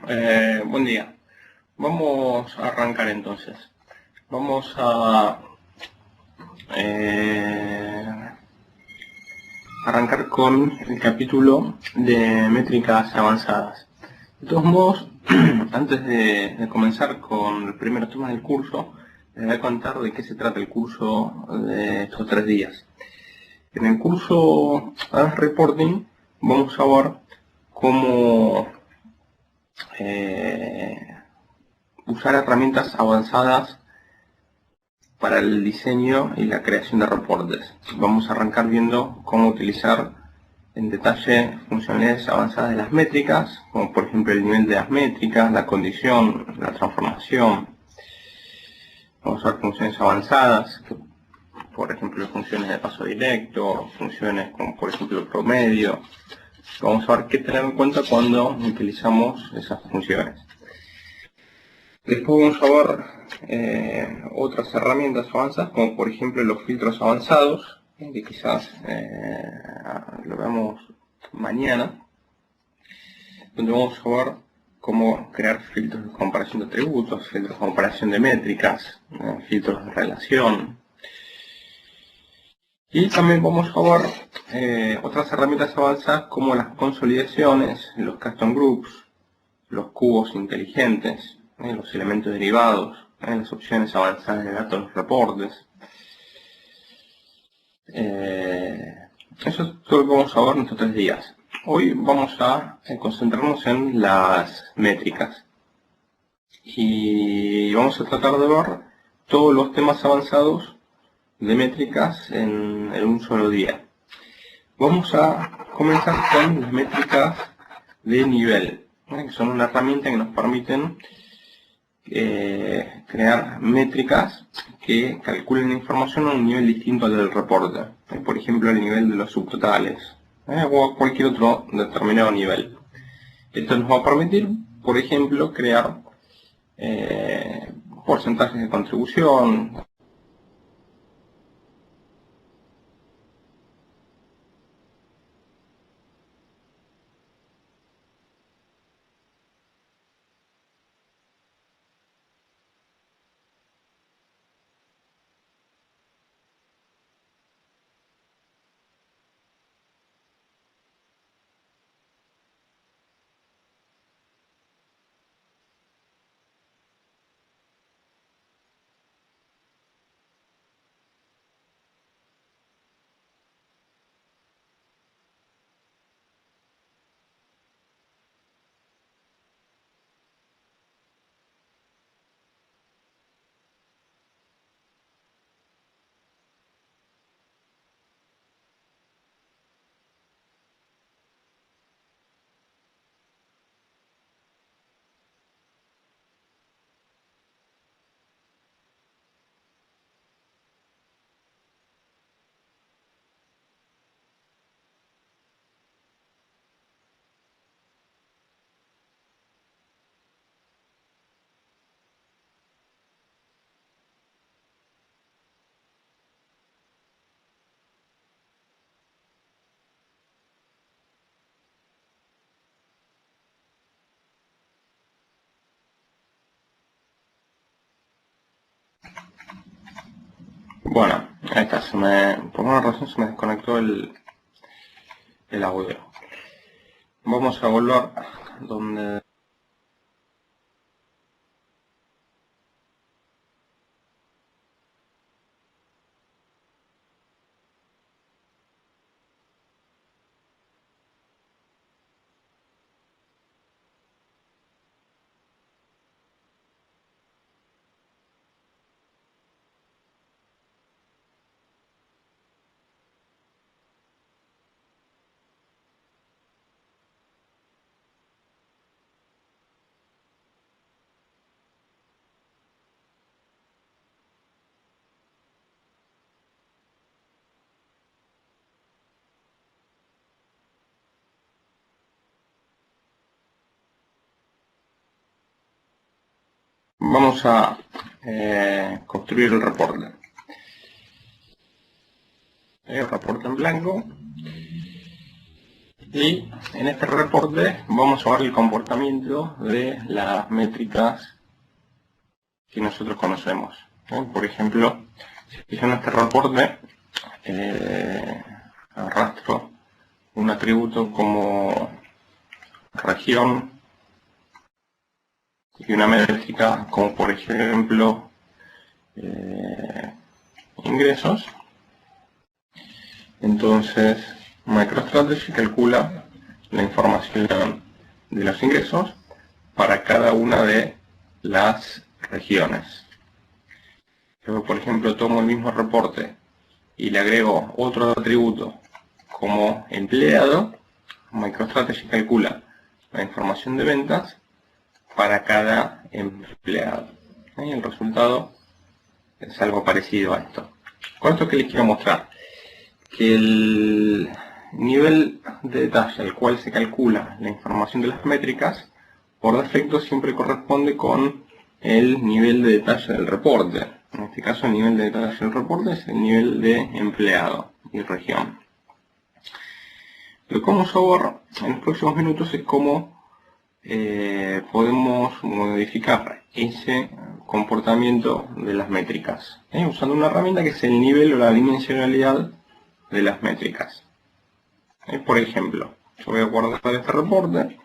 Buen día. Vamos a arrancar entonces. Vamos a arrancar con el capítulo de métricas avanzadas. De todos modos, antes de comenzar con el primer tema del curso, les voy a contar de qué se trata el curso de estos 3 días. En el curso Advanced Reporting vamos a ver cómo usar herramientas avanzadas para el diseño y la creación de reportes. Vamos a arrancar viendo cómo utilizar en detalle funcionalidades avanzadas de las métricas, como por ejemplo el nivel de las métricas, la condición, la transformación. Vamos a ver funciones avanzadas, por ejemplo funciones de paso directo, funciones como por ejemplo el promedio. Vamos a ver qué tener en cuenta cuando utilizamos esas funciones. Después vamos a ver otras herramientas avanzadas, como por ejemplo los filtros avanzados, que quizás lo veamos mañana, donde vamos a ver cómo crear filtros de comparación de atributos, filtros de comparación de métricas, filtros de relación. Y también vamos a ver otras herramientas avanzadas como las consolidaciones, los custom groups, los cubos inteligentes, los elementos derivados, las opciones avanzadas de datos en los reportes. Eso es todo lo que vamos a ver en estos 3 días. Hoy vamos a concentrarnos en las métricas y vamos a tratar de ver todos los temas avanzados de métricas en un solo día. Vamos a comenzar con las métricas de nivel, que son una herramienta que nos permiten crear métricas que calculen la información a un nivel distinto al del reporte, por ejemplo el nivel de los subtotales o cualquier otro determinado nivel. Esto nos va a permitir, por ejemplo, crear porcentajes de contribución, Bueno, ahí está, por una razón se me desconectó el audio. Vamos a volver donde vamos a construir el reporte. El reporte en blanco. Y en este reporte vamos a ver el comportamiento de las métricas que nosotros conocemos. Por ejemplo, si yo en este reporte arrastro un atributo como región y una métrica como por ejemplo ingresos, entonces MicroStrategy calcula la información de los ingresos para cada una de las regiones. Yo, por ejemplo, tomo el mismo reporte y le agrego otro atributo como empleado, MicroStrategy calcula la información de ventas para cada empleado. Y el resultado es algo parecido a esto. Con esto que les quiero mostrar, que el nivel de detalle al cual se calcula la información de las métricas, por defecto siempre corresponde con el nivel de detalle del reporte. En este caso el nivel de detalle del reporte es el nivel de empleado y región. Lo que vamos a ver en los próximos minutos es cómo podemos modificar ese comportamiento de las métricas, usando una herramienta que es el nivel o la dimensionalidad de las métricas. Por ejemplo, yo voy a guardar este reporte.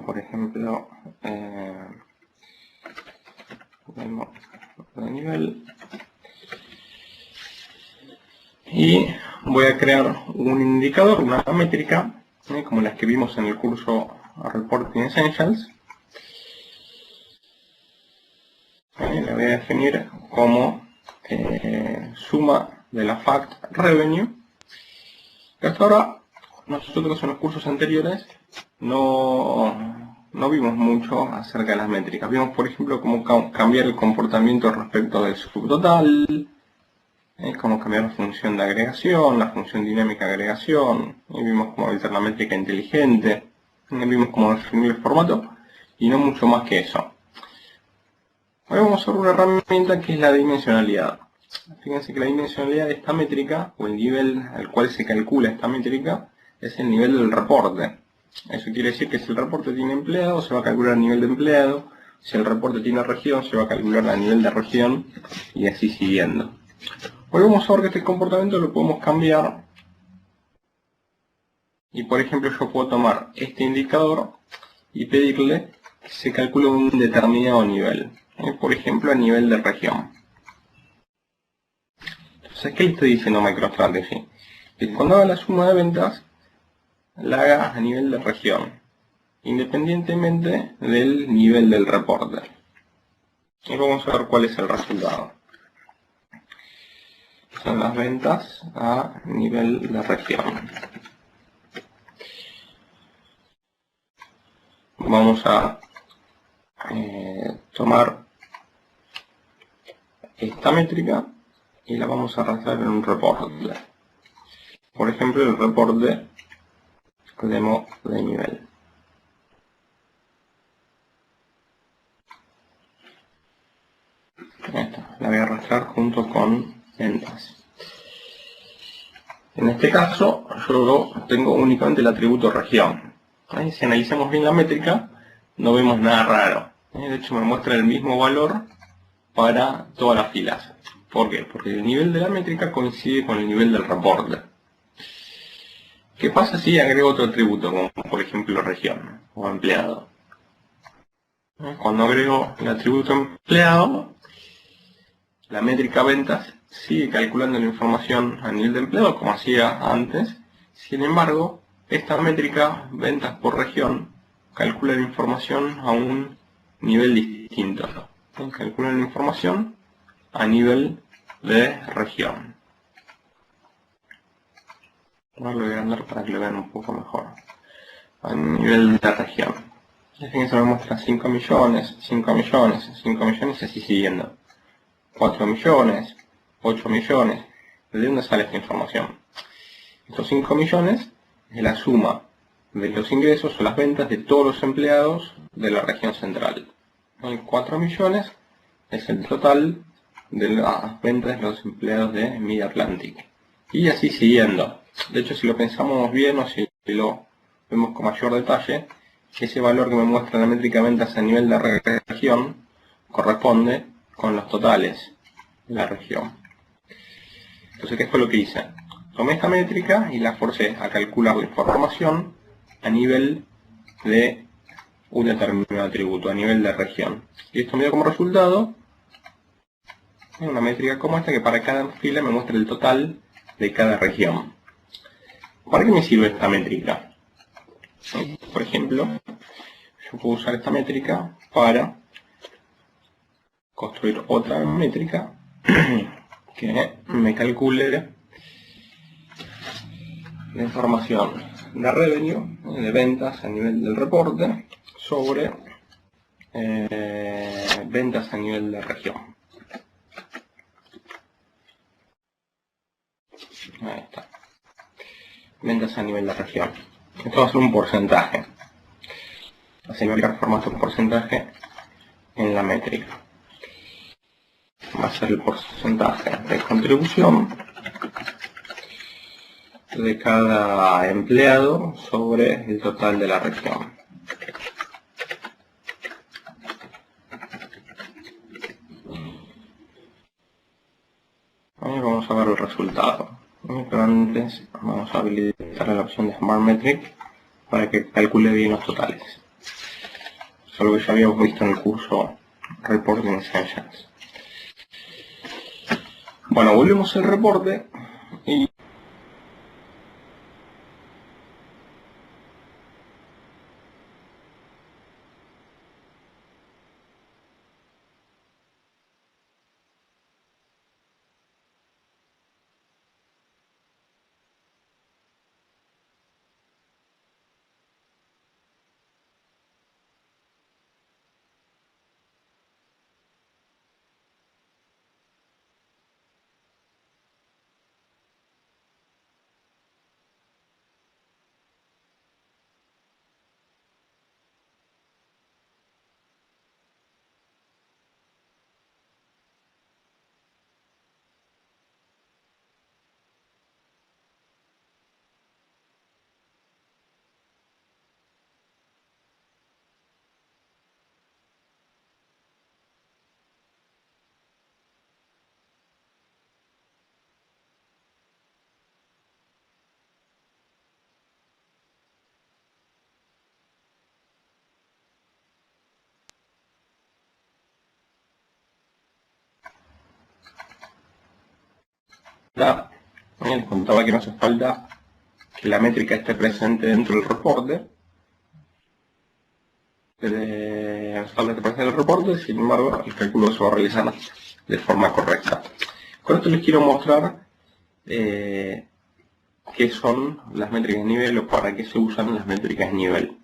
Por ejemplo, de nivel, y voy a crear un indicador, una métrica, como las que vimos en el curso Reporting Essentials. La voy a definir como suma de la fact revenue. Hasta ahora nosotros en los cursos anteriores no vimos mucho acerca de las métricas. Vimos, por ejemplo, cómo cambiar el comportamiento respecto del subtotal, cómo cambiar la función de agregación, la función dinámica de agregación, vimos cómo habilitar la métrica inteligente, vimos cómo definir el formato, y no mucho más que eso. Hoy vamos a ver una herramienta que es la dimensionalidad. Fíjense que la dimensionalidad de esta métrica, o el nivel al cual se calcula esta métrica, es el nivel del reporte. Eso quiere decir que si el reporte tiene empleado, se va a calcular el nivel de empleado. Si el reporte tiene región, se va a calcular el nivel de región, y así siguiendo. Hoy vamos a ver que este comportamiento lo podemos cambiar. Y por ejemplo, yo puedo tomar este indicador y pedirle que se calcule un determinado nivel. Por ejemplo, a nivel de región. Entonces, ¿qué le estoy diciendo a MicroStrategy? Que cuando haga la suma de ventas, la haga a nivel de región, independientemente del nivel del reporte. Y vamos a ver cuál es el resultado. Son las ventas a nivel de región. Vamos a tomar esta métrica y la vamos a arrastrar en un reporte. Por ejemplo, el reporte demo de nivel. Esta la voy a arrastrar junto con ventas. En este caso, yo tengo únicamente el atributo región. Si analizamos bien la métrica, no vemos nada raro. De hecho, me muestra el mismo valor para todas las filas. ¿Por qué? Porque el nivel de la métrica coincide con el nivel del reporte. ¿Qué pasa si agrego otro atributo, como por ejemplo región o empleado? Cuando agrego el atributo empleado, la métrica ventas sigue calculando la información a nivel de empleado como hacía antes. Sin embargo, esta métrica ventas por región calcula la información a un nivel distinto. Calcula la información a nivel de región. Ahora lo voy a agrandar para que lo vean un poco mejor. A nivel de región. Fíjense, me muestra 5 millones, 5 millones, 5 millones y así siguiendo. 4 millones, 8 millones. ¿De dónde sale esta información? Estos 5 millones es la suma de los ingresos o las ventas de todos los empleados de la región central. 4 millones es el total de las ventas de los empleados de Mid Atlantic. y así siguiendo. De hecho, si lo pensamos bien o si lo vemos con mayor detalle, ese valor que me muestra la métrica de ventas a nivel de región corresponde con los totales de la región. Entonces, ¿qué fue lo que hice? Tomé esta métrica y la forcé a calcular la información a nivel de un determinado atributo, a nivel de región. Y esto me dio como resultado una métrica como esta que para cada fila me muestra el total de cada región. ¿Para qué me sirve esta métrica? Por ejemplo, yo puedo usar esta métrica para construir otra métrica que me calcule la información de revenue, de ventas a nivel del reporte, sobre ventas a nivel de región. Ahí está. Ventas a nivel de región. Esto va a ser un porcentaje. Así voy a aplicar formato un porcentaje en la métrica. Va a ser el porcentaje de contribución de cada empleado sobre el total de la región. Ahí vamos a ver el resultado. Pero antes vamos a habilitar la opción de Smart Metric para que calcule bien los totales. Eso es algo que ya habíamos visto en el curso Reporting Essentials. Bueno, volvemos al reporte y les contaba que no hace falta que la métrica esté presente dentro del reporte. Sin embargo, el cálculo se va a realizar de forma correcta. Con esto les quiero mostrar qué son las métricas de nivel o para qué se usan las métricas de nivel.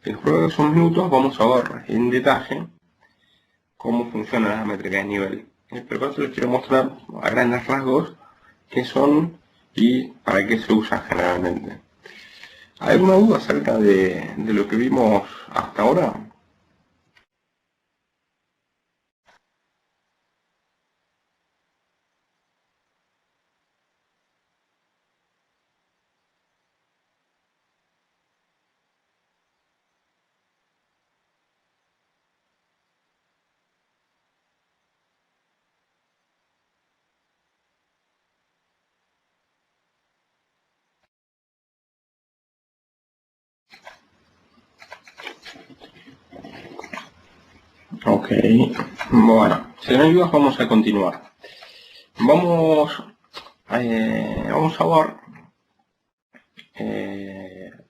En los próximos minutos vamos a ver en detalle cómo funcionan las métricas de nivel. Pero con esto les quiero mostrar a grandes rasgos qué son y para qué se usan generalmente. ¿Hay alguna duda acerca de lo que vimos hasta ahora? Ok, bueno, si no hay dudas vamos a continuar. Vamos a ver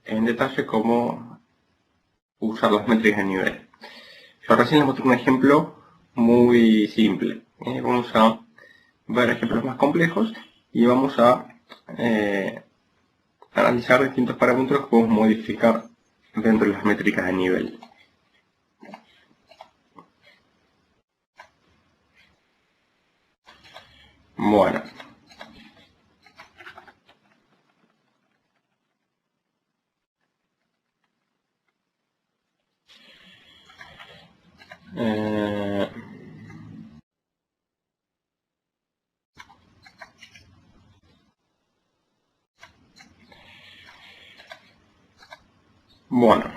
en detalle cómo usar las métricas de nivel. Yo recién les mostré un ejemplo muy simple. Vamos a ver ejemplos más complejos y vamos a analizar distintos parámetros que podemos modificar dentro de las métricas de nivel. Bueno. Bueno,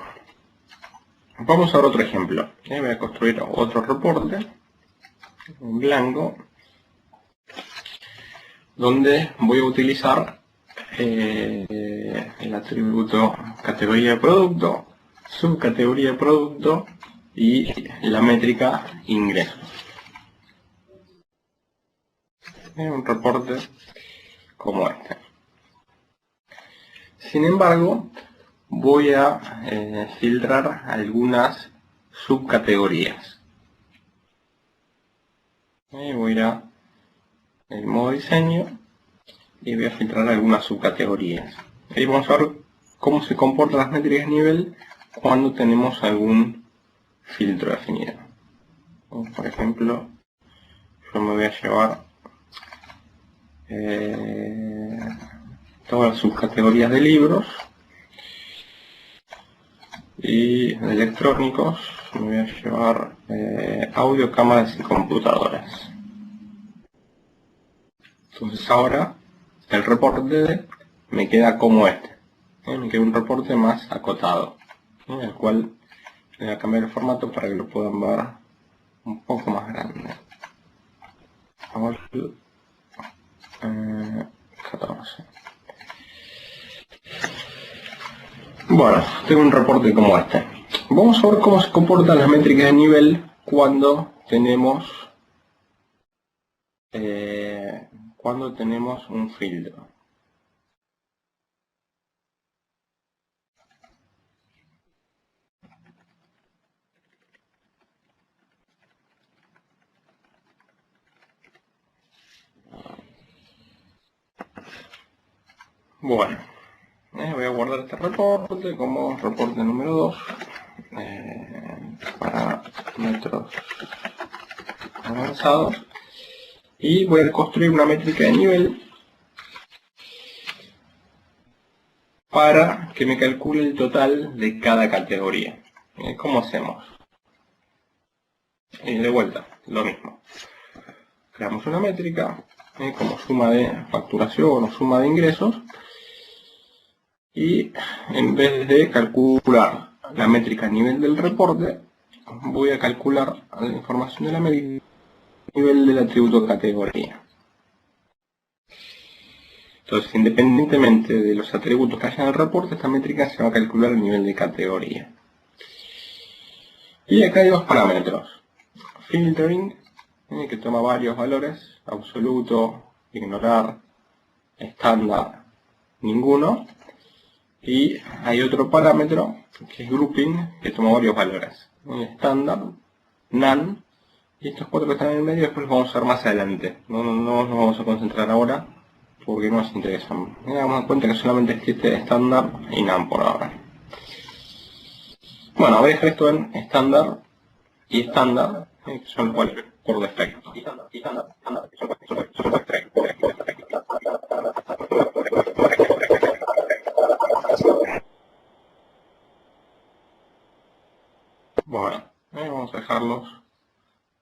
vamos a ver otro ejemplo. Voy a construir otro reporte en blanco, donde voy a utilizar el atributo categoría de producto, subcategoría de producto y la métrica ingresos. Un reporte como este. Sin embargo, voy a filtrar algunas subcategorías. Voy a ir a el modo diseño y voy a filtrar algunas subcategorías. Ahí vamos a ver cómo se comportan las métricas de nivel cuando tenemos algún filtro definido. Por ejemplo, yo me voy a llevar todas las subcategorías de libros y de electrónicos. Me voy a llevar audio, cámaras y computadoras. Entonces ahora el reporte me queda como este. Me queda un reporte más acotado, el cual le voy a cambiar el formato para que lo puedan ver un poco más grande. Vamos a 14. Bueno, tengo un reporte como este. Vamos a ver cómo se comportan las métricas de nivel cuando tenemos un filtro. Bueno, voy a guardar este reporte como reporte número 2 para metros avanzados, y voy a construir una métrica de nivel para que me calcule el total de cada categoría. ¿Cómo hacemos? De vuelta, lo mismo. Creamos una métrica como suma de facturación o suma de ingresos, y en vez de calcular la métrica a nivel del reporte, voy a calcular la información de la métrica a nivel del atributo categoría. Entonces, independientemente de los atributos que haya en el reporte, esta métrica se va a calcular a nivel de categoría. Y acá hay dos parámetros. Filtering, que toma varios valores: absoluto, ignorar, estándar, ninguno. Y hay otro parámetro que es grouping, que toma varios valores: estándar, none, y estos cuatro que están en el medio después los vamos a ver más adelante. No nos vamos a concentrar ahora porque no nos interesan. Damos cuenta que solamente existe estándar y none por ahora. Bueno, voy a dejar esto en estándar y estándar, que son los valores por defecto. Bueno, vamos a dejarlos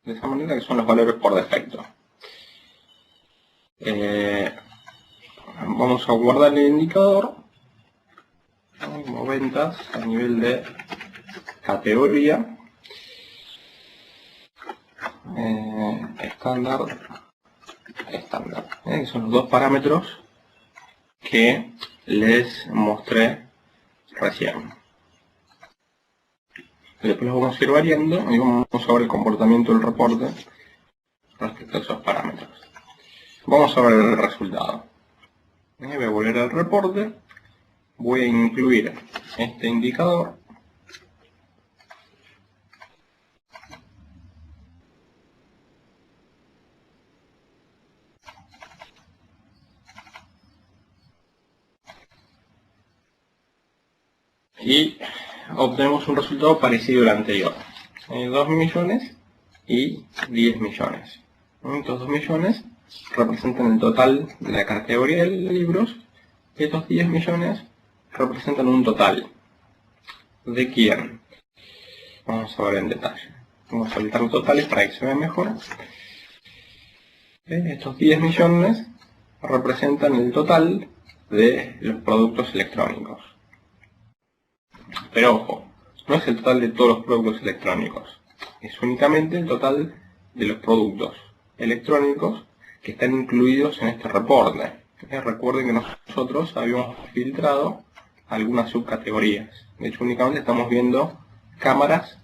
de esa manera, que son los valores por defecto. Vamos a guardar el indicador como ventas a nivel de categoría, estándar, que son los dos parámetros que les mostré recién. Después los vamos a ir variando y vamos a ver el comportamiento del reporte respecto a esos parámetros. Vamos a ver el resultado. Voy a volver al reporte, voy a incluir este indicador, y obtenemos un resultado parecido al anterior: 2 millones y 10 millones. Estos 2 millones representan el total de la categoría de libros, y estos 10 millones representan un total. ¿De quién? Vamos a ver en detalle. Vamos a habilitar los totales para que se vea mejor. Estos 10 millones representan el total de los productos electrónicos. Pero ojo, no es el total de todos los productos electrónicos, es únicamente el total de los productos electrónicos que están incluidos en este reporte. Recuerden que nosotros habíamos filtrado algunas subcategorías. De hecho, únicamente estamos viendo cámaras,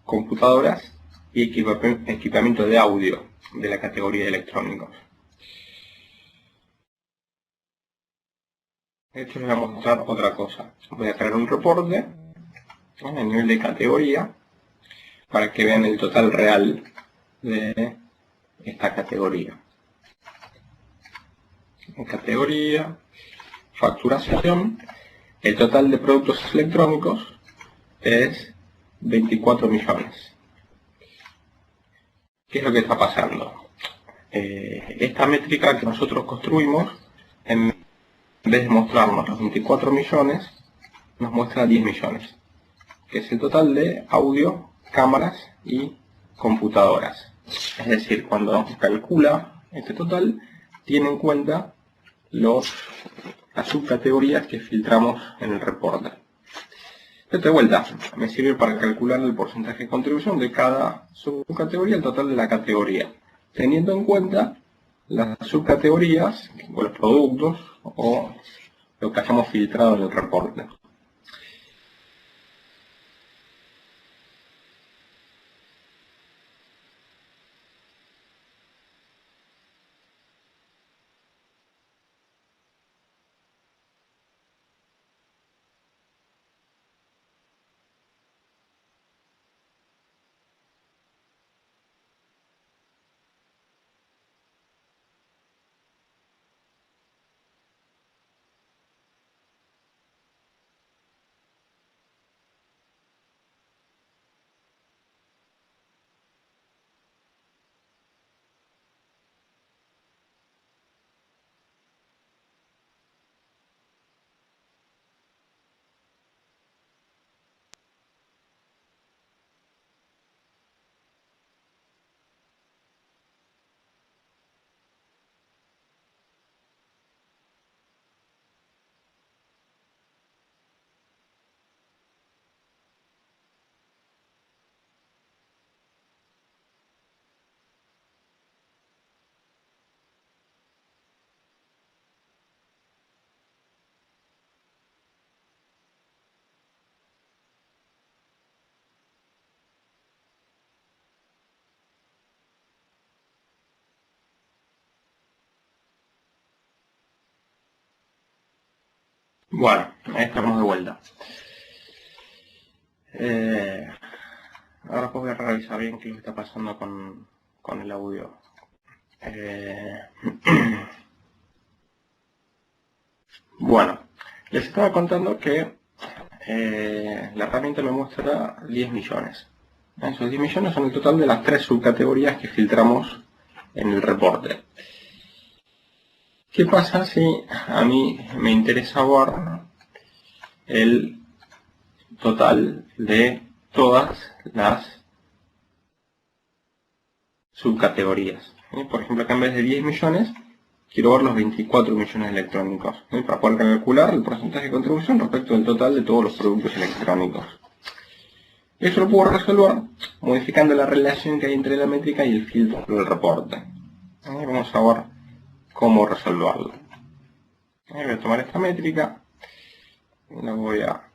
computadoras y equipamiento de audio de la categoría de electrónicos. De hecho, les voy a mostrar otra cosa. Voy a crear un reporte a nivel de categoría para que vean el total real de esta categoría. En categoría, facturación, el total de productos electrónicos es 24 millones. ¿Qué es lo que está pasando? Esta métrica que nosotros construimos, en vez de mostrarnos los 24 millones, nos muestra 10 millones, que es el total de audio, cámaras y computadoras. Es decir, cuando calcula este total, tiene en cuenta las subcategorías que filtramos en el reporte. De vuelta, me sirve para calcular el porcentaje de contribución de cada subcategoría, el total de la categoría, teniendo en cuenta las subcategorías, o los productos, o lo que hayamos filtrado en el reporte. Bueno, ahí estamos de vuelta. Ahora pues voy a revisar bien qué es lo que está pasando con el audio. Bueno, les estaba contando que la herramienta me muestra 10 millones. Esos 10 millones son el total de las 3 subcategorías que filtramos en el reporte. ¿Qué pasa si a mí me interesa ver el total de todas las subcategorías? Por ejemplo, acá en vez de 10 millones, quiero ver los 24 millones electrónicos, para poder calcular el porcentaje de contribución respecto del total de todos los productos electrónicos. Eso lo puedo resolver modificando la relación que hay entre la métrica y el filtro del reporte. Vamos a ver cómo resolverlo. Voy a tomar esta métrica, la voy a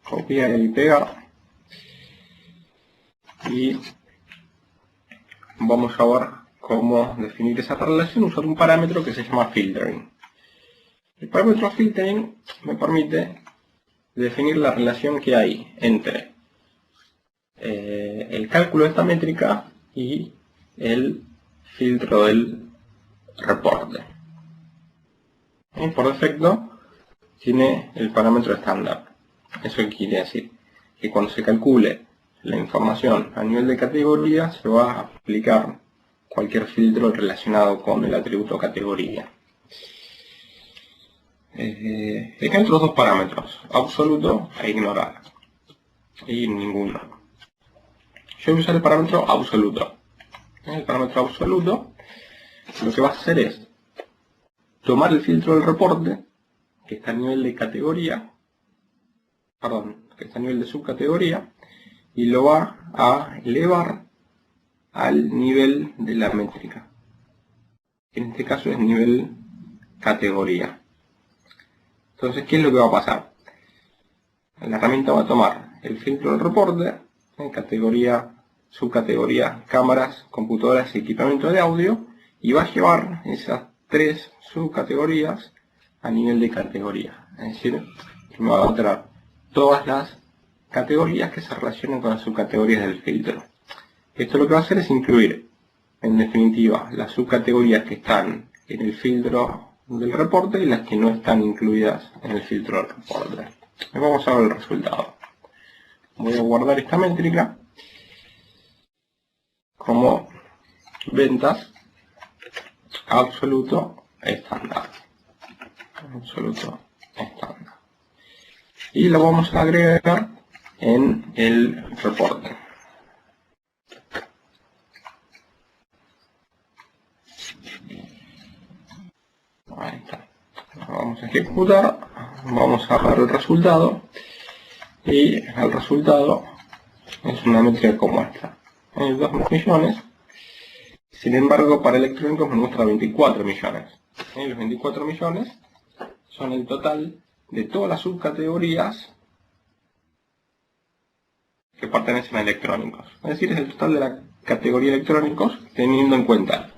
copiar y pegar, y vamos a ver cómo definir esa relación usando un parámetro que se llama filtering. El parámetro filtering me permite definir la relación que hay entre el cálculo de esta métrica y el filtro del reporte. Y por defecto tiene el parámetro estándar. ¿Eso quiere decir? Que cuando se calcule la información a nivel de categoría se va a aplicar cualquier filtro relacionado con el atributo categoría. Acá hay otros dos parámetros, absoluto e ignorar, y ninguno. Yo voy a usar el parámetro absoluto. El parámetro absoluto lo que va a hacer es tomar el filtro del reporte, que está a nivel de categoría, perdón, que está a nivel de subcategoría, y lo va a elevar al nivel de la métrica, que en este caso es nivel categoría. Entonces, ¿qué es lo que va a pasar? La herramienta va a tomar el filtro del reporte, en categoría, subcategoría, cámaras, computadoras y equipamiento de audio, y va a llevar esas tres subcategorías a nivel de categoría. Es decir, me va a traer todas las categorías que se relacionan con las subcategorías del filtro. Esto lo que va a hacer es incluir, en definitiva, las subcategorías que están en el filtro del reporte y las que no están incluidas en el filtro del reporte. Vamos a ver el resultado. Voy a guardar esta métrica como ventas absoluto estándar. Absoluto estándar. Y lo vamos a agregar en el reporte. Ahí está. Vamos a ejecutar, vamos a ver el resultado, y el resultado es una métrica como esta. Hay 2 millones, sin embargo para electrónicos me muestra 24 millones. Y los 24 millones son el total de todas las subcategorías que pertenecen a electrónicos. Es decir, es el total de la categoría electrónicos teniendo en cuenta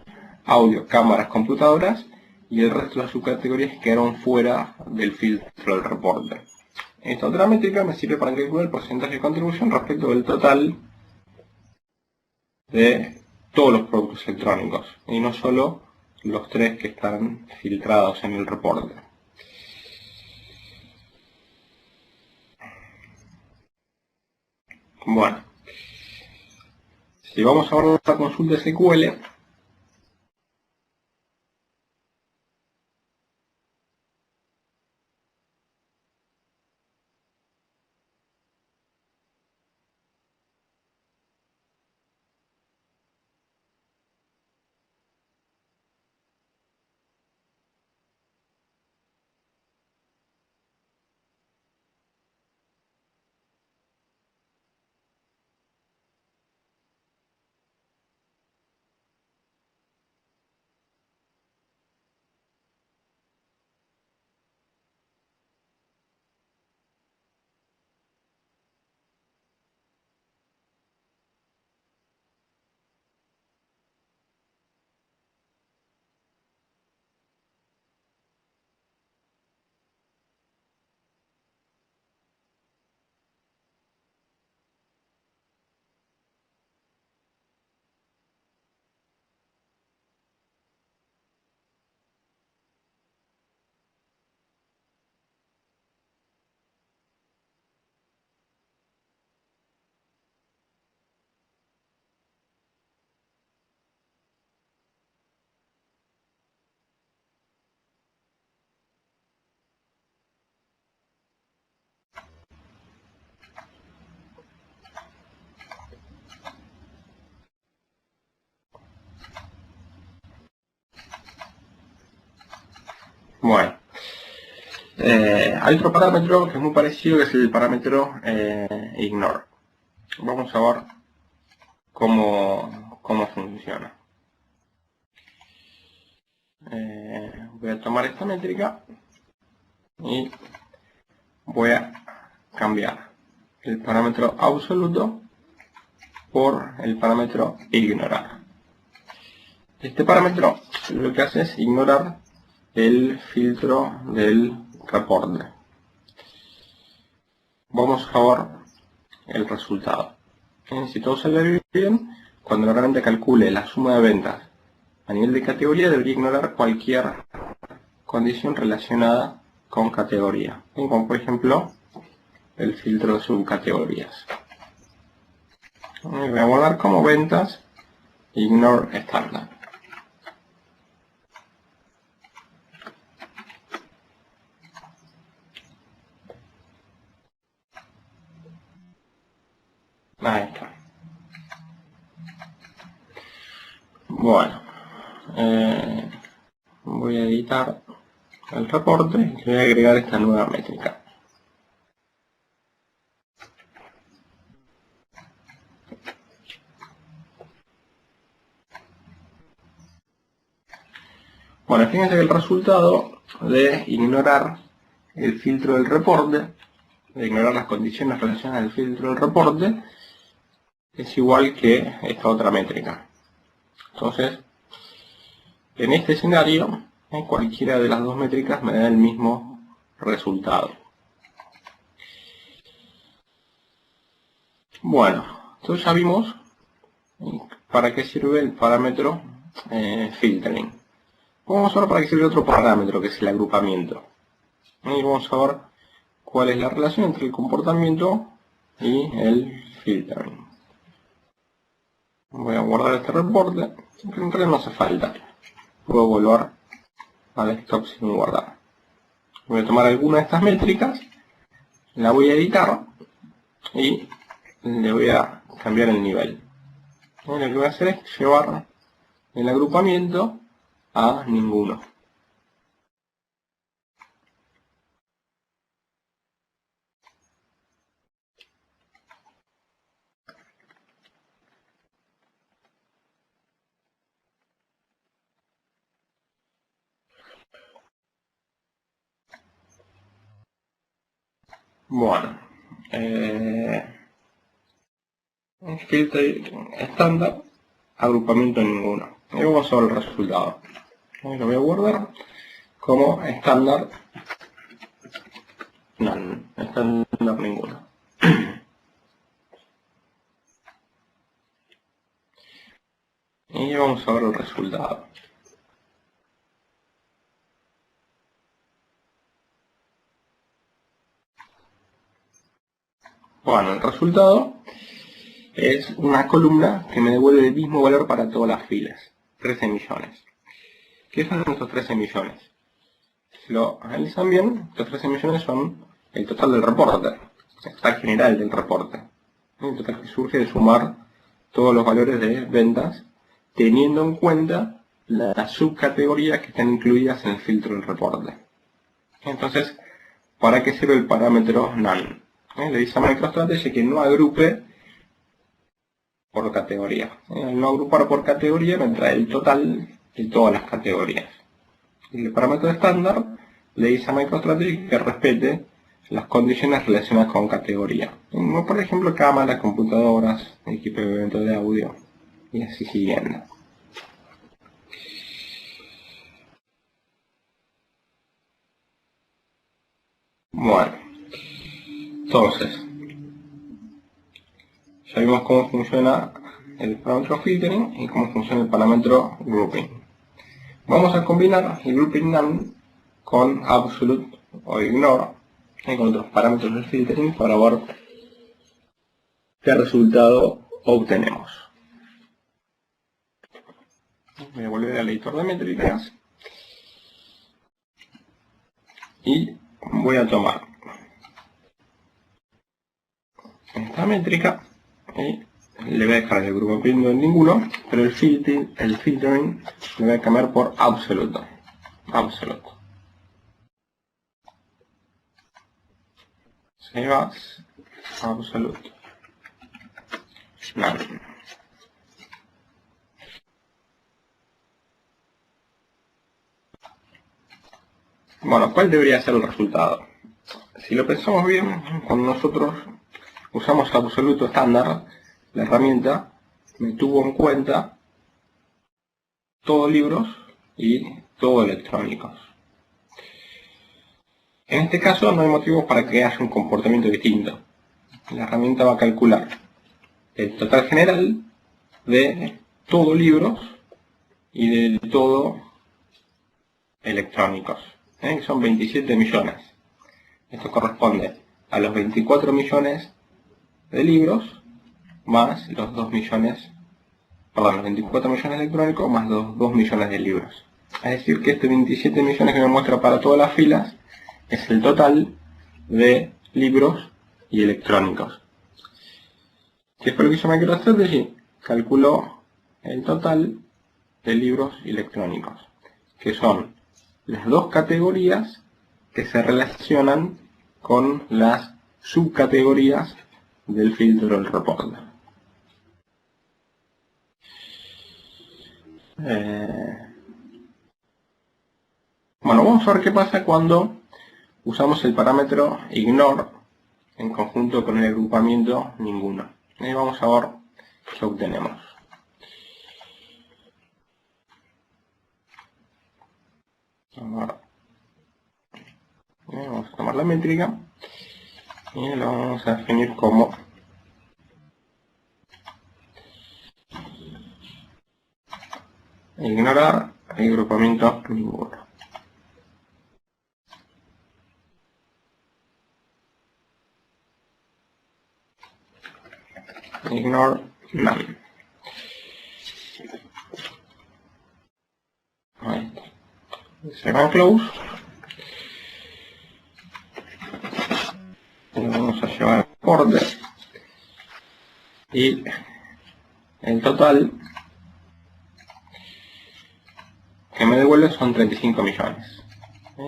audio, cámaras, computadoras y el resto de las subcategorías que quedaron fuera del filtro del reporte. Esta otra métrica me sirve para calcular el porcentaje de contribución respecto del total de todos los productos electrónicos y no solo los 3 que están filtrados en el reporte. Bueno, si vamos a ver la consulta SQL, bueno, hay otro parámetro que es muy parecido, que es el parámetro ignore. Vamos a ver cómo funciona. Voy a tomar esta métrica y voy a cambiar el parámetro absoluto por el parámetro ignorar. Este parámetro lo que hace es ignorar el filtro del reporte. Vamos a ver el resultado. Si todo sale bien, cuando la herramienta calcule la suma de ventas a nivel de categoría, debería ignorar cualquier condición relacionada con categoría, como por ejemplo el filtro de subcategorías. Voy a guardar como ventas ignore estándar. Ahí está. Bueno, voy a editar el reporte y voy a agregar esta nueva métrica. Bueno, fíjense que el resultado de ignorar el filtro del reporte, de ignorar las condiciones relacionadas al filtro del reporte, es igual que esta otra métrica. Entonces, en este escenario, cualquiera de las dos métricas me da el mismo resultado. Bueno, entonces ya vimos para qué sirve el parámetro filtering. Vamos a ver para qué sirve otro parámetro, que es el agrupamiento. Y vamos a ver cuál es la relación entre el comportamiento y el filtering. Voy a guardar este reporte, en realidad no hace falta. Puedo volver al desktop sin guardar. Voy a tomar alguna de estas métricas, la voy a editar y le voy a cambiar el nivel. Lo que voy a hacer es llevar el agrupamiento a ninguno. Bueno, filtro estándar, agrupamiento ninguno. Y vamos a ver el resultado. Lo voy a guardar como estándar none, estándar ninguno. Y vamos a ver el resultado. Bueno, el resultado es una columna que me devuelve el mismo valor para todas las filas, 13 millones. ¿Qué son estos 13 millones? Si lo analizan bien, estos 13 millones son el total del reporte, el total general del reporte. El total que surge de sumar todos los valores de ventas, teniendo en cuenta las subcategorías que están incluidas en el filtro del reporte. Entonces, ¿para qué sirve el parámetro none? Le dice a MicroStrategy que no agrupe por categoría. Al no agrupar por categoría me trae el total de todas las categorías. Y el parámetro estándar le dice a MicroStrategy que respete las condiciones relacionadas con categoría. Como por ejemplo cámaras, computadoras, equipo de evento de audio y así siguiendo. Bueno, entonces, ya vimos cómo funciona el parámetro filtering y cómo funciona el parámetro grouping. Vamos a combinar el grouping none con absolute o ignore y con otros parámetros del filtering para ver qué resultado obtenemos. Voy a volver al editor de métricas y voy a tomar esta métrica y le voy a dejar el agrupamiento en ninguno, pero el filtering lo voy a cambiar por absoluto. Save as absolute none. Bueno, ¿cuál debería ser el resultado? Si lo pensamos bien, cuando nosotros usamos absoluto estándar, la herramienta me tuvo en cuenta todos libros y todo electrónicos. En este caso no hay motivos para que haya un comportamiento distinto. La herramienta va a calcular el total general de todo libros y de todo electrónicos, que son 27 millones. Esto corresponde a los 24 millones de libros más los 2 millones, perdón, los 24 millones electrónicos más los 2 millones de libros. Es decir, que este 27 millones que me muestra para todas las filas es el total de libros y electrónicos. ¿Qué fue lo que hizo MicroStrategy? Calculó el total de libros y electrónicos, que son las dos categorías que se relacionan con las subcategorías del filtro del reporte. Bueno, vamos a ver qué pasa cuando usamos el parámetro ignore en conjunto con el agrupamiento ninguno. Y vamos a ver qué obtenemos. Vamos a tomar la métrica y lo vamos a definir como ignorar el agrupamiento ninguno. Ignore none. Ahí está. Se va a close. Lo vamos a llevar al borde. Y el total que me devuelve son 35 millones.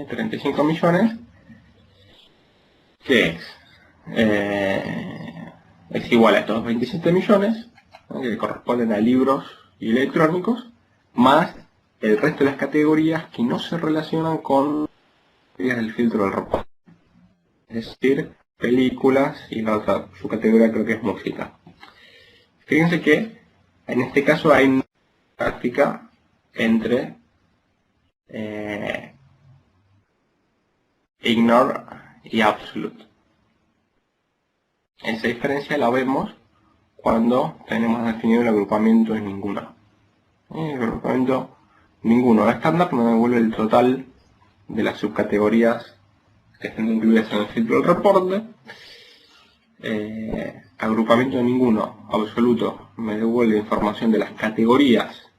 35 millones, que es igual a estos 27 millones, que corresponden a libros electrónicos, más el resto de las categorías que no se relacionan con el filtro del reporte. Es decir, películas y la otra subcategoría creo que es música. Fíjense que en este caso hay una práctica entre ignore y absolute. Esa diferencia la vemos cuando tenemos definido el agrupamiento en ninguno. El agrupamiento ninguno estándar nos devuelve el total de las subcategorías que están incluidas en el filtro del reporte. Agrupamiento ninguno absoluto me devuelve información de las categorías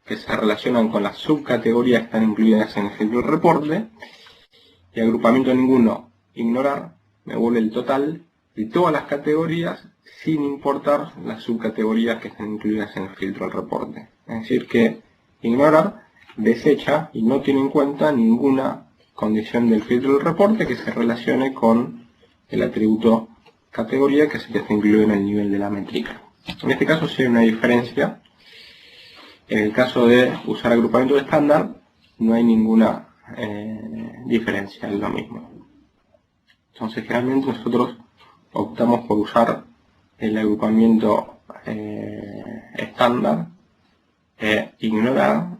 que se relacionan con las subcategorías que están incluidas en el filtro del reporte. Y agrupamiento ninguno ignorar me devuelve el total de todas las categorías sin importar las subcategorías que están incluidas en el filtro del reporte. Es decir que ignorar desecha y no tiene en cuenta ninguna condición del filtro del reporte que se relacione con el atributo categoría que es el que está incluido en el nivel de la métrica. En este caso sí hay una diferencia. En el caso de usar agrupamiento estándar no hay ninguna diferencia, es lo mismo. Entonces generalmente nosotros optamos por usar el agrupamiento estándar ignorar,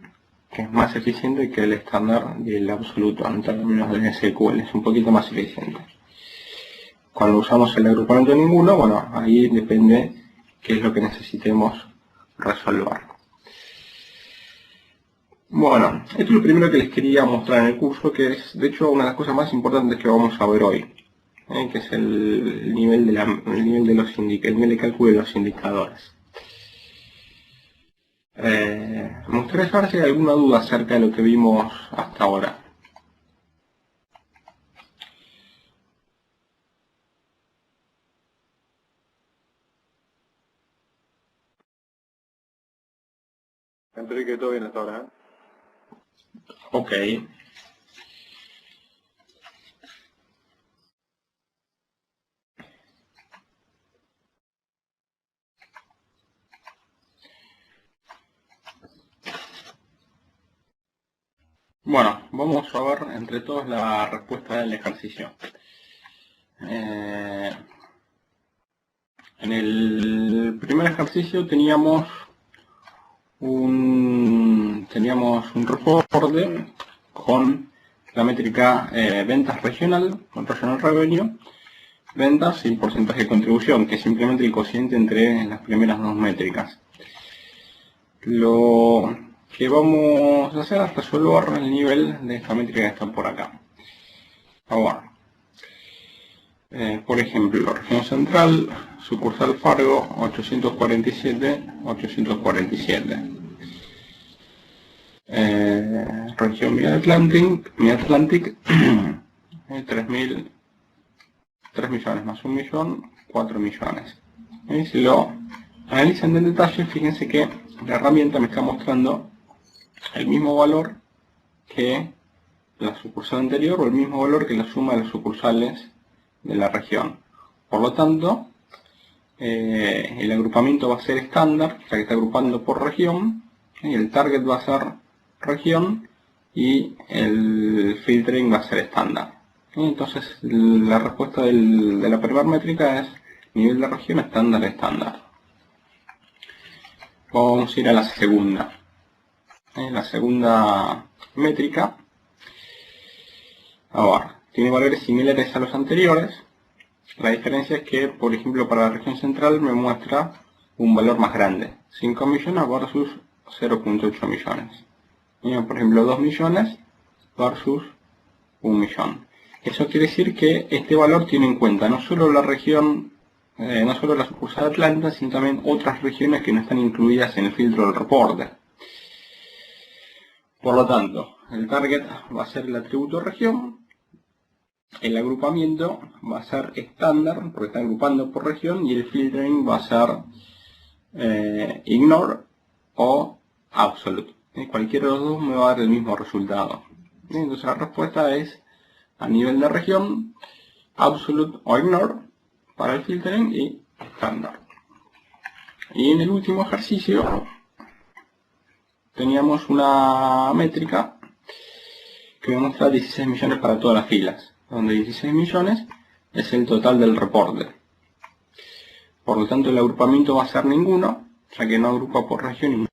que es más eficiente que el estándar y el absoluto en términos de SQL, es un poquito más eficiente. Cuando usamos el agrupamiento ninguno, bueno, ahí depende qué es lo que necesitemos resolver. Bueno, esto es lo primero que les quería mostrar en el curso, que es de hecho una de las cosas más importantes que vamos a ver hoy, que es el nivel de el nivel de cálculo de los indicadores. Me gustaría saber si hay alguna duda acerca de lo que vimos hasta ahora. Enrique, todo bien hasta ahora, ¿eh? Ok. Bueno, vamos a ver entre todos la respuesta del ejercicio. En el primer ejercicio teníamos un reporte con la métrica ventas regional, con regional revenue, ventas y porcentaje de contribución, que es simplemente el cociente entre las primeras dos métricas. Lo que vamos a hacer es resolver el nivel de esta métrica que está por acá. Ahora, por ejemplo, región central, sucursal Fargo, 847, 847. Región Mid-Atlantic, 3 millones más 1 millón, 4 millones. Y si lo analizan en detalle, fíjense que la herramienta me está mostrando el mismo valor que la sucursal anterior o el mismo valor que la suma de las sucursales de la región. Por lo tanto, el agrupamiento va a ser estándar, ya que está agrupando por región, y el target va a ser región, y el filtering va a ser estándar. Entonces la respuesta de la primera métrica es nivel de región estándar estándar. Vamos a ir a la segunda. La segunda métrica, ahora, tiene valores similares a los anteriores. La diferencia es que, por ejemplo, para la región central me muestra un valor más grande, 5 millones versus 0.8 millones. Por ejemplo, 2 millones versus 1 millón. Eso quiere decir que este valor tiene en cuenta no solo la región, no solo la sucursal de Atlanta, sino también otras regiones que no están incluidas en el filtro del reporte. Por lo tanto, el target va a ser el atributo región, el agrupamiento va a ser estándar, porque está agrupando por región, y el filtering va a ser ignore o absolute. Cualquiera de los dos me va a dar el mismo resultado. Entonces la respuesta es a nivel de región, absolute o ignore para el filtering y estándar. Y en el último ejercicio teníamos una métrica que me muestra 16 millones para todas las filas, donde 16 millones es el total del reporte. Por lo tanto el agrupamiento va a ser ninguno, ya que no agrupa por región.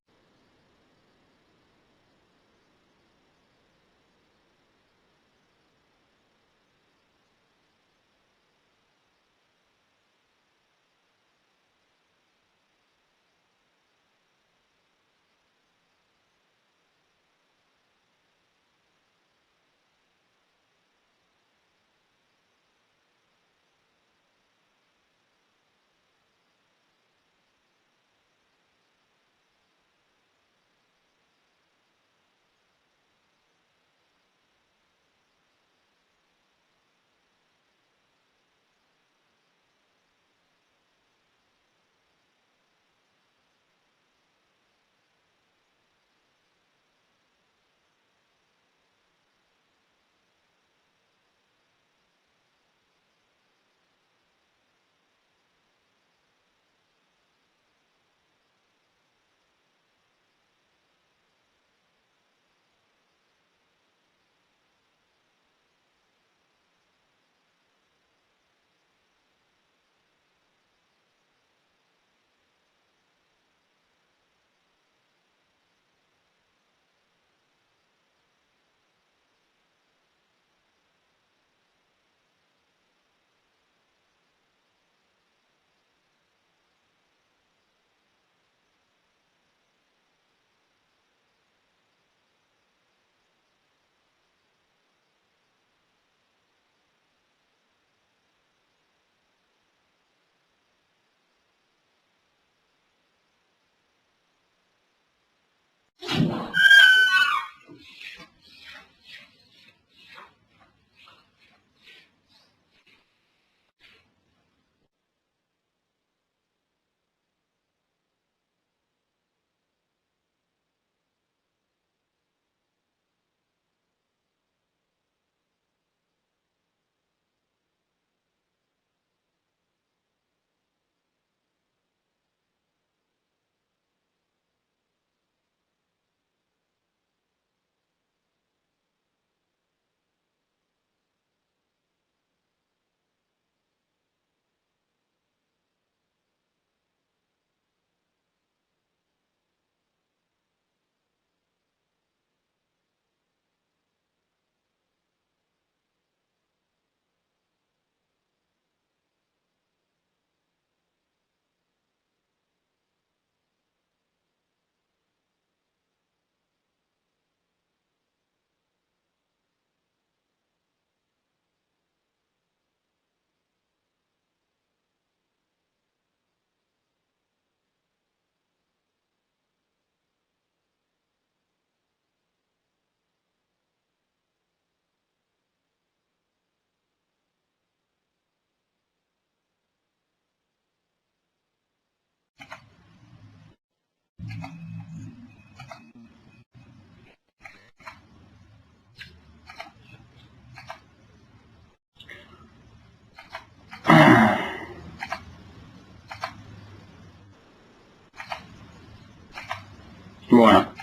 Bueno,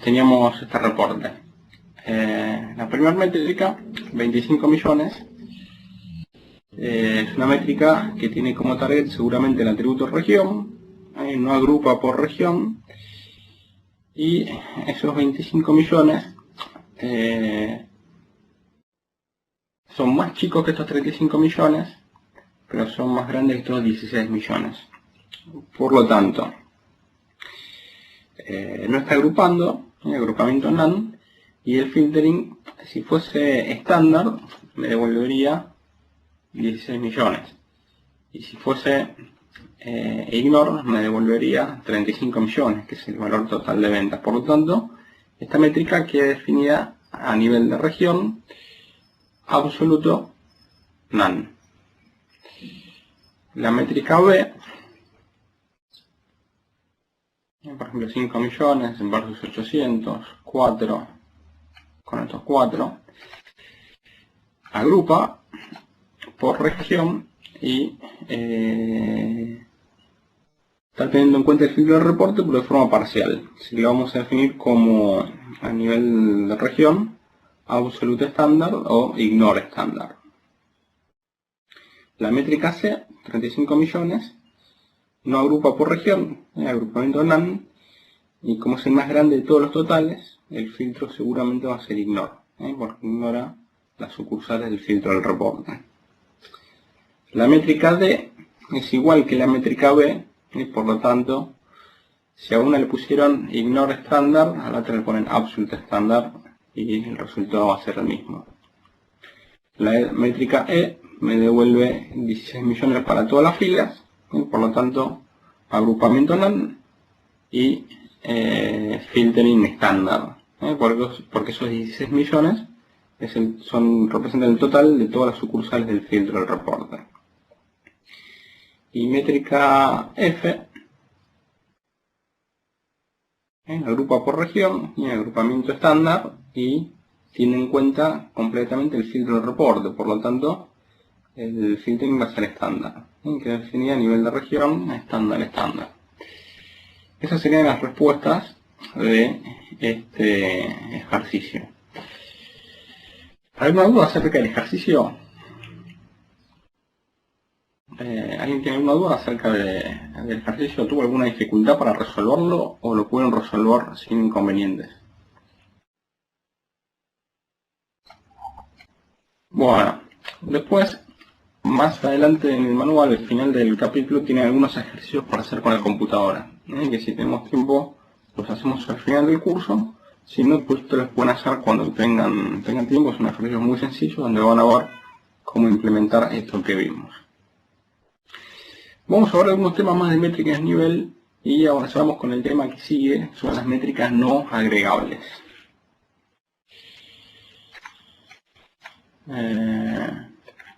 teníamos este reporte. La primera métrica, 25 millones, es una métrica que tiene como target seguramente el atributo región, no agrupa por región, y esos 25 millones son más chicos que estos 35 millones, pero son más grandes que estos 16 millones. Por lo tanto, no está agrupando, el agrupamiento NaN, y el filtering, si fuese estándar, me devolvería 16 millones. Y si fuese ignore, me devolvería 35 millones, que es el valor total de ventas. Por lo tanto, esta métrica queda definida a nivel de región absoluto NaN. La métrica B, por ejemplo 5 millones versus 800, 4, con estos 4, agrupa por región y está teniendo en cuenta el filtro de reporte pero de forma parcial. Si lo vamos a definir como a nivel de región, absolute estándar o ignore estándar. La métrica C, 35 millones, no agrupa por región, el agrupamiento NaN, y como es el más grande de todos los totales, el filtro seguramente va a ser ignore, porque ignora las sucursales del filtro del reporte. La métrica D es igual que la métrica B, y por lo tanto, si a una le pusieron ignore estándar, a la otra le ponen absolute estándar, y el resultado va a ser el mismo. La métrica E me devuelve 16 millones para todas las filas, por lo tanto, agrupamiento NaN y filtering estándar, porque esos 16 millones representan el total de todas las sucursales del filtro del reporte. Y métrica F, agrupa por región y agrupamiento estándar y tiene en cuenta completamente el filtro del reporte, por lo tanto el filtering va a ser estándar, que definida a nivel de región, estándar, estándar. Esas serían las respuestas de este ejercicio. ¿Alguna duda acerca del ejercicio? ¿Alguien tiene alguna duda acerca del ejercicio? ¿Tuvo alguna dificultad para resolverlo o lo pudieron resolver sin inconvenientes? Bueno, después, más adelante en el manual, al final del capítulo, tiene algunos ejercicios para hacer con la computadora. Que si tenemos tiempo, los hacemos al final del curso. Si no, pues ustedes los pueden hacer cuando tengan tiempo. Son ejercicios muy sencillos donde van a ver cómo implementar esto que vimos. Vamos a ver algunos temas más de métricas de nivel y avanzamos con el tema que sigue, son las métricas no agregables.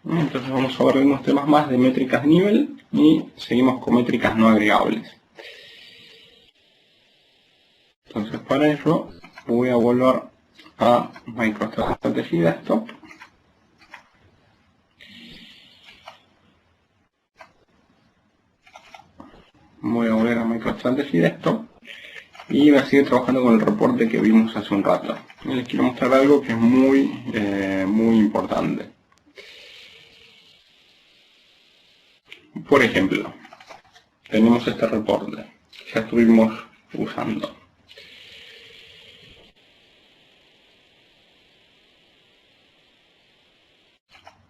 Entonces vamos a ver algunos temas más de métricas de nivel y seguimos con métricas no agregables. Entonces para ello voy a volver a MicroStrategy Desktop. Voy a volver a MicroStrategy Desktop y voy a seguir trabajando con el reporte que vimos hace un rato. Y les quiero mostrar algo que es muy importante. Por ejemplo, tenemos este reporte que ya estuvimos usando.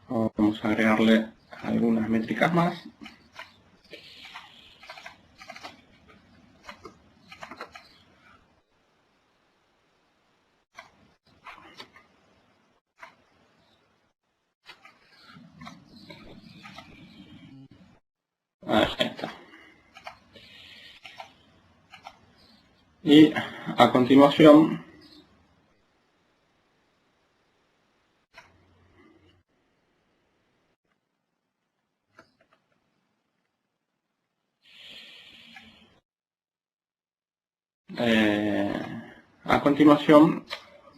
Vamos a agregarle algunas métricas más. Ahí está. Y a continuación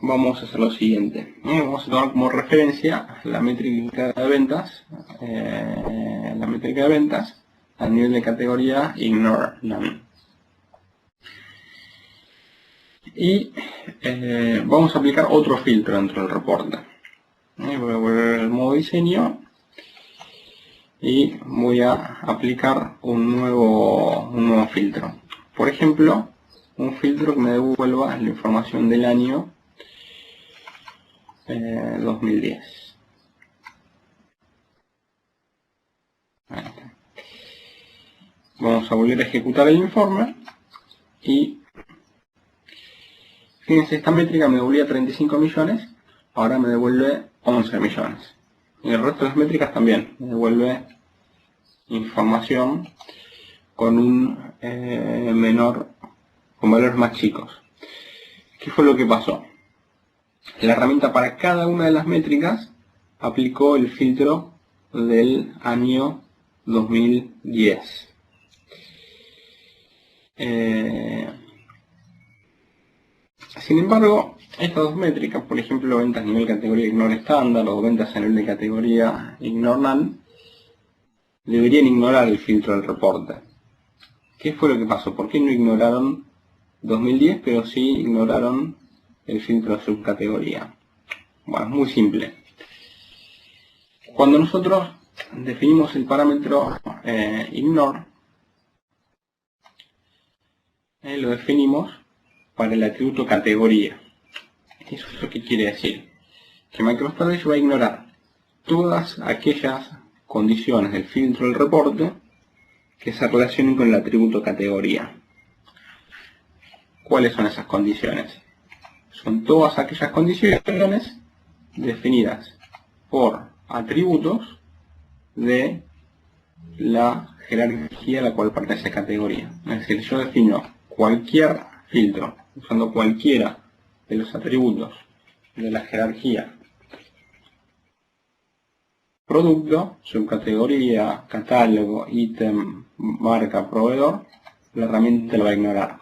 vamos a hacer lo siguiente. Vamos a tomar como referencia la métrica de ventas, a nivel de categoría ignore NaN. Y vamos a aplicar otro filtro dentro del reporte. Voy a volver al modo diseño y voy a aplicar un nuevo filtro. Por ejemplo, un filtro que me devuelva la información del año 2010. Ahí está. Vamos a volver a ejecutar el informe y fíjense, esta métrica me devolvía 35 millones, ahora me devuelve 11 millones. Y el resto de las métricas también me devuelve información con un con valores más chicos. ¿Qué fue lo que pasó? La herramienta para cada una de las métricas aplicó el filtro del año 2010. Sin embargo, estas dos métricas, por ejemplo, ventas a nivel categoría Ignore estándar o ventas a nivel de categoría Ignore None, deberían ignorar el filtro del reporte. ¿Qué fue lo que pasó? ¿Por qué no ignoraron 2010, pero sí ignoraron el filtro de subcategoría? Bueno, es muy simple. Cuando nosotros definimos el parámetro ignore, lo definimos para el atributo categoría. ¿Eso es lo que quiere decir? Que MicroStrategy va a ignorar todas aquellas condiciones del filtro del reporte que se relacionen con el atributo categoría. ¿Cuáles son esas condiciones? Son todas aquellas condiciones definidas por atributos de la jerarquía a la cual pertenece categoría. Es decir, yo defino cualquier filtro usando cualquiera de los atributos de la jerarquía producto, subcategoría, catálogo, ítem, marca, proveedor, la herramienta lo va a ignorar.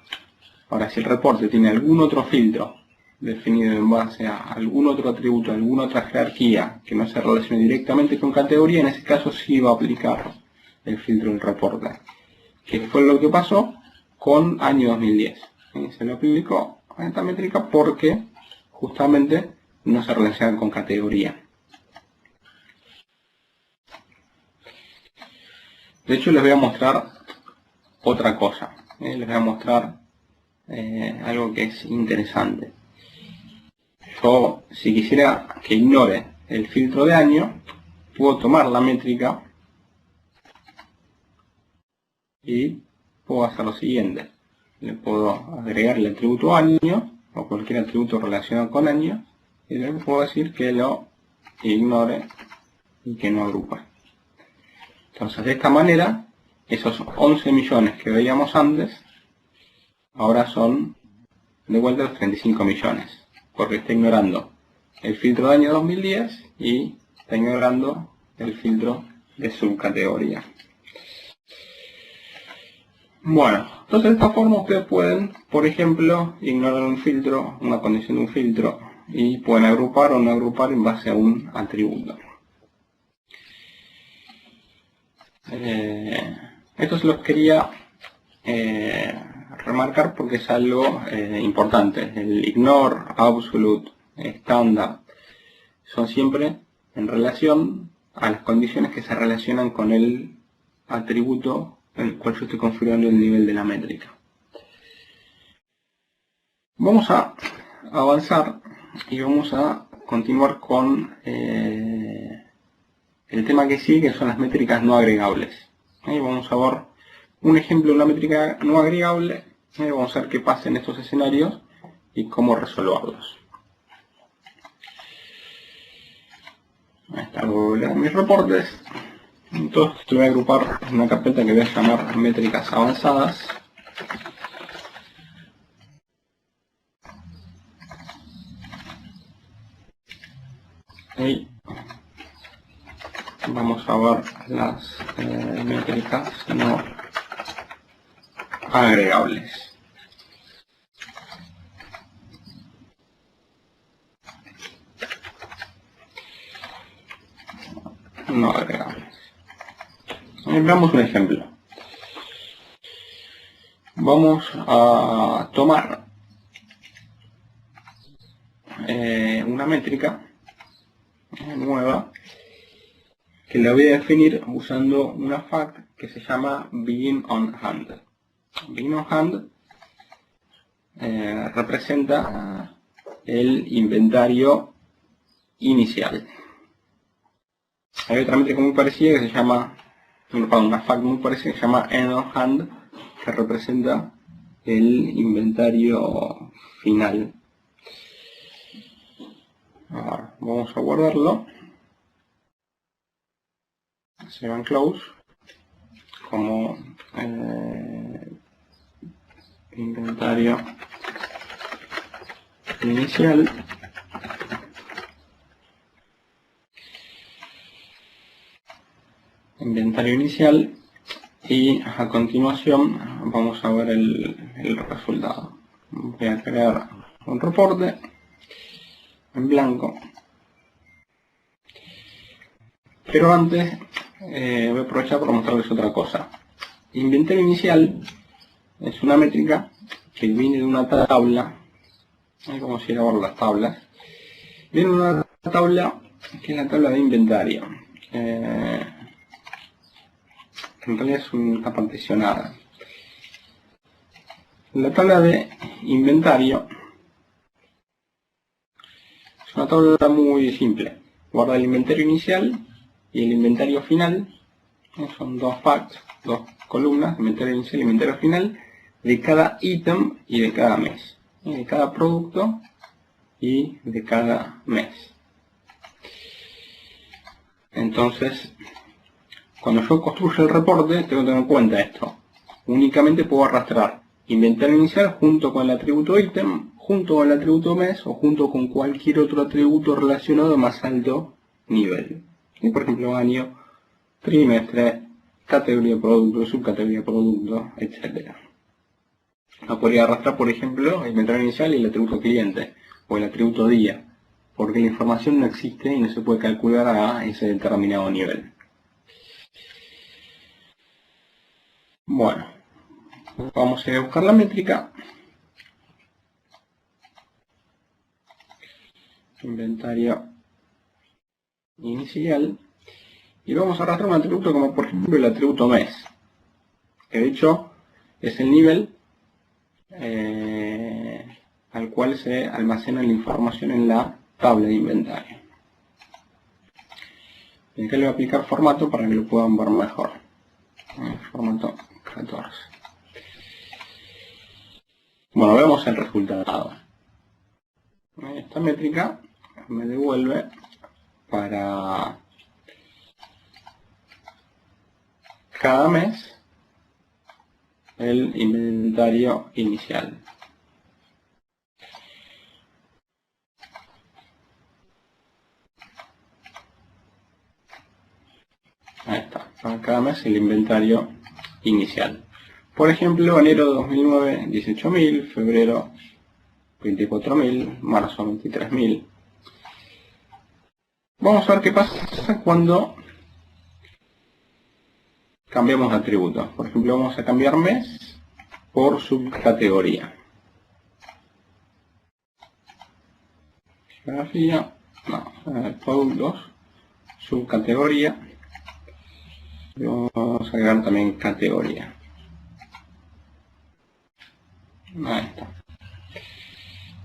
Ahora, si el reporte tiene algún otro filtro definido en base a algún otro atributo, alguna otra jerarquía que no se relacione directamente con categoría, en ese caso sí va a aplicar el filtro del reporte. Que fue lo que pasó con año 2010. Se lo aplicó a esta métrica porque justamente no se relaciona con categoría. De hecho, les voy a mostrar otra cosa. Les voy a mostrar algo que es interesante. Yo, si quisiera que ignore el filtro de año, puedo tomar la métrica y puedo hacer lo siguiente. Le puedo agregar el atributo año o cualquier atributo relacionado con año y le puedo decir que lo ignore y que no agrupe. Entonces, de esta manera, esos 11 millones que veíamos antes, ahora son de vuelta los 35 millones, porque está ignorando el filtro de año 2010 y está ignorando el filtro de subcategoría. Bueno, entonces de esta forma ustedes pueden, por ejemplo, ignorar un filtro, una condición de un filtro, y pueden agrupar o no agrupar en base a un atributo. Esto se los quería remarcar porque es algo importante. El ignore, absolute, estándar son siempre en relación a las condiciones que se relacionan con el atributo en el cual yo estoy configurando el nivel de la métrica. Vamos a avanzar y vamos a continuar con el tema que sigue, que son las métricas no agregables. Vamos a ver un ejemplo de una métrica no agregable. Vamos a ver qué pasa en estos escenarios y cómo resolverlos. Ahí está, voy a ver mis reportes. Entonces te voy a agrupar en una carpeta que voy a llamar métricas avanzadas. Y vamos a ver las métricas no agregables. No agregables. Veamos un ejemplo. Vamos a tomar una métrica nueva que la voy a definir usando una fact que se llama begin on hand. Begin on hand representa el inventario inicial. Hay otra métrica muy parecida que se llama, una fact muy parecida que se llama end on hand, que representa el inventario final. Ahora, vamos a guardarlo. Save and close como inventario inicial. Inventario inicial, y a continuación vamos a ver el resultado. Voy a crear un reporte en blanco, pero antes voy a aprovechar para mostrarles otra cosa. Inventario inicial es una métrica que viene de una tabla. Vamos a ir a ver las tablas. Viene de una tabla que es la tabla de inventario. En realidad es una particionada. La tabla de inventario es una tabla muy simple. Guarda el inventario inicial y el inventario final. Son dos facts, dos columnas, inventario inicial y inventario final, de cada ítem y de cada mes. De cada producto y de cada mes. Entonces, cuando yo construyo el reporte, tengo que tener en cuenta esto. Únicamente puedo arrastrar inventario inicial junto con el atributo ítem, junto con el atributo mes o junto con cualquier otro atributo relacionado de más alto nivel. Y por ejemplo, año, trimestre, categoría de producto, subcategoría de producto, etc. No podría arrastrar, por ejemplo, el inventario inicial y el atributo cliente o el atributo día, porque la información no existe y no se puede calcular a ese determinado nivel. Bueno, vamos a ir a buscar la métrica. Inventario inicial. Y vamos a arrastrar un atributo como por ejemplo el atributo mes, que de hecho es el nivel al cual se almacena la información en la tabla de inventario. Y acá le voy a aplicar formato para que lo puedan ver mejor. Formato 14. Bueno, vemos el resultado. Esta métrica me devuelve para cada mes el inventario inicial. Ahí está, para cada mes el inventario inicial. Por ejemplo, enero de 2009, 18.000, febrero 24.000, marzo 23.000. Vamos a ver qué pasa cuando cambiamos de atributo. Por ejemplo, vamos a cambiar mes por subcategoría. Geografía, no, productos, subcategoría. Y vamos a agregar también categoría. Ahí está.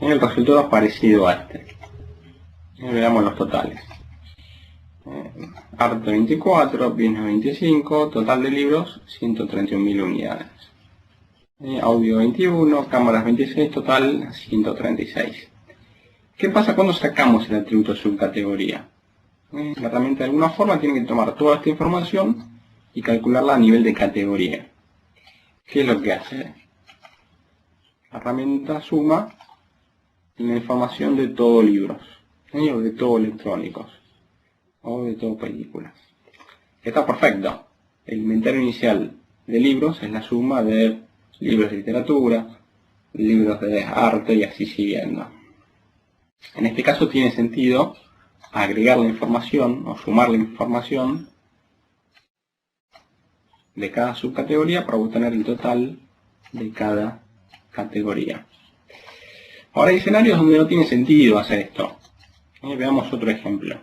Y el resultado es parecido a este. Veamos los totales. Arte 24, bienes 25, total de libros 131.000 unidades. Audio 21, cámaras 26, total 136. ¿Qué pasa cuando sacamos el atributo subcategoría? La herramienta de alguna forma tiene que tomar toda esta información y calcularla a nivel de categoría. ¿Qué es lo que hace? La herramienta suma la información de todo libros, o de todo electrónicos, o de todo películas. Está perfecto. El inventario inicial de libros es la suma de libros de literatura, libros de arte y así siguiendo. En este caso tiene sentido agregar la información o sumar la información de cada subcategoría para obtener el total de cada categoría. Ahora hay escenarios donde no tiene sentido hacer esto. Veamos otro ejemplo.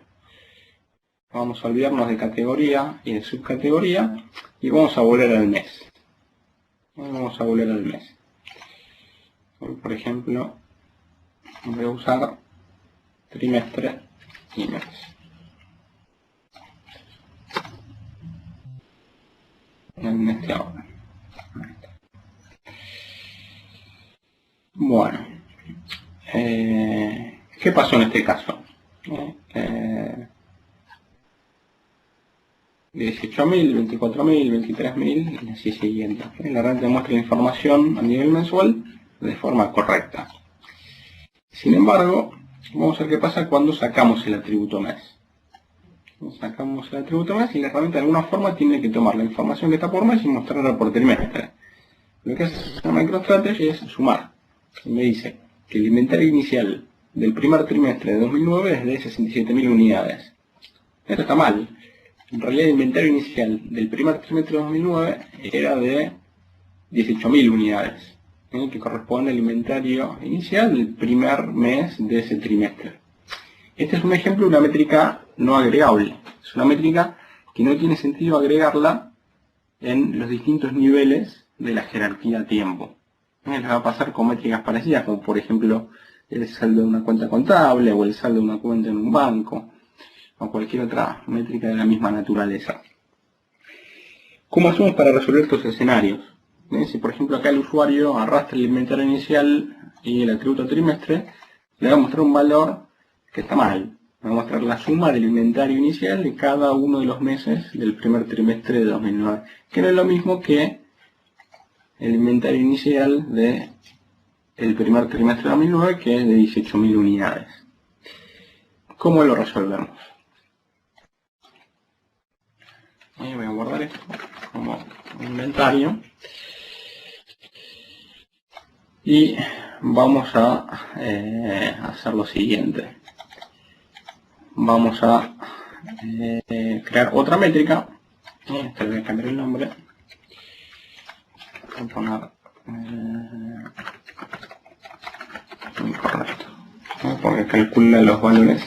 Vamos a olvidarnos de categoría y de subcategoría y vamos a volver al mes. Vamos a volver al mes. Hoy, por ejemplo, voy a usar trimestre y mes. En este orden. Bueno, ¿qué pasó en este caso? 18.000, 24.000, 23.000 y así siguiendo. La renta muestra la información a nivel mensual de forma correcta. Sin embargo, vamos a ver qué pasa cuando sacamos el atributo mes. Sacamos el atributo mes y la herramienta de alguna forma tiene que tomar la información que está por mes y mostrarla por trimestre. Lo que hace la MicroStrategy es sumar. Y me dice que el inventario inicial del primer trimestre de 2009 es de 67.000 unidades. Esto está mal. En realidad el inventario inicial del primer trimestre de 2009 era de 18.000 unidades, que corresponde al inventario inicial del primer mes de ese trimestre. Este es un ejemplo de una métrica no agregable. Es una métrica que no tiene sentido agregarla en los distintos niveles de la jerarquía tiempo. Les va a pasar con métricas parecidas, como por ejemplo el saldo de una cuenta contable o el saldo de una cuenta en un banco, o cualquier otra métrica de la misma naturaleza. ¿Cómo hacemos para resolver estos escenarios? Si por ejemplo acá el usuario arrastra el inventario inicial y el atributo trimestre, le va a mostrar un valor que está mal. Le va a mostrar la suma del inventario inicial de cada uno de los meses del primer trimestre de 2009, que no es lo mismo que el inventario inicial del primer trimestre de 2009, que es de 18.000 unidades. ¿Cómo lo resolvemos? Voy a guardar esto como inventario y vamos a hacer lo siguiente. Vamos a crear otra métrica. Esta le voy a cambiar el nombre. Voy a poner incorrecto, porque calcula los valores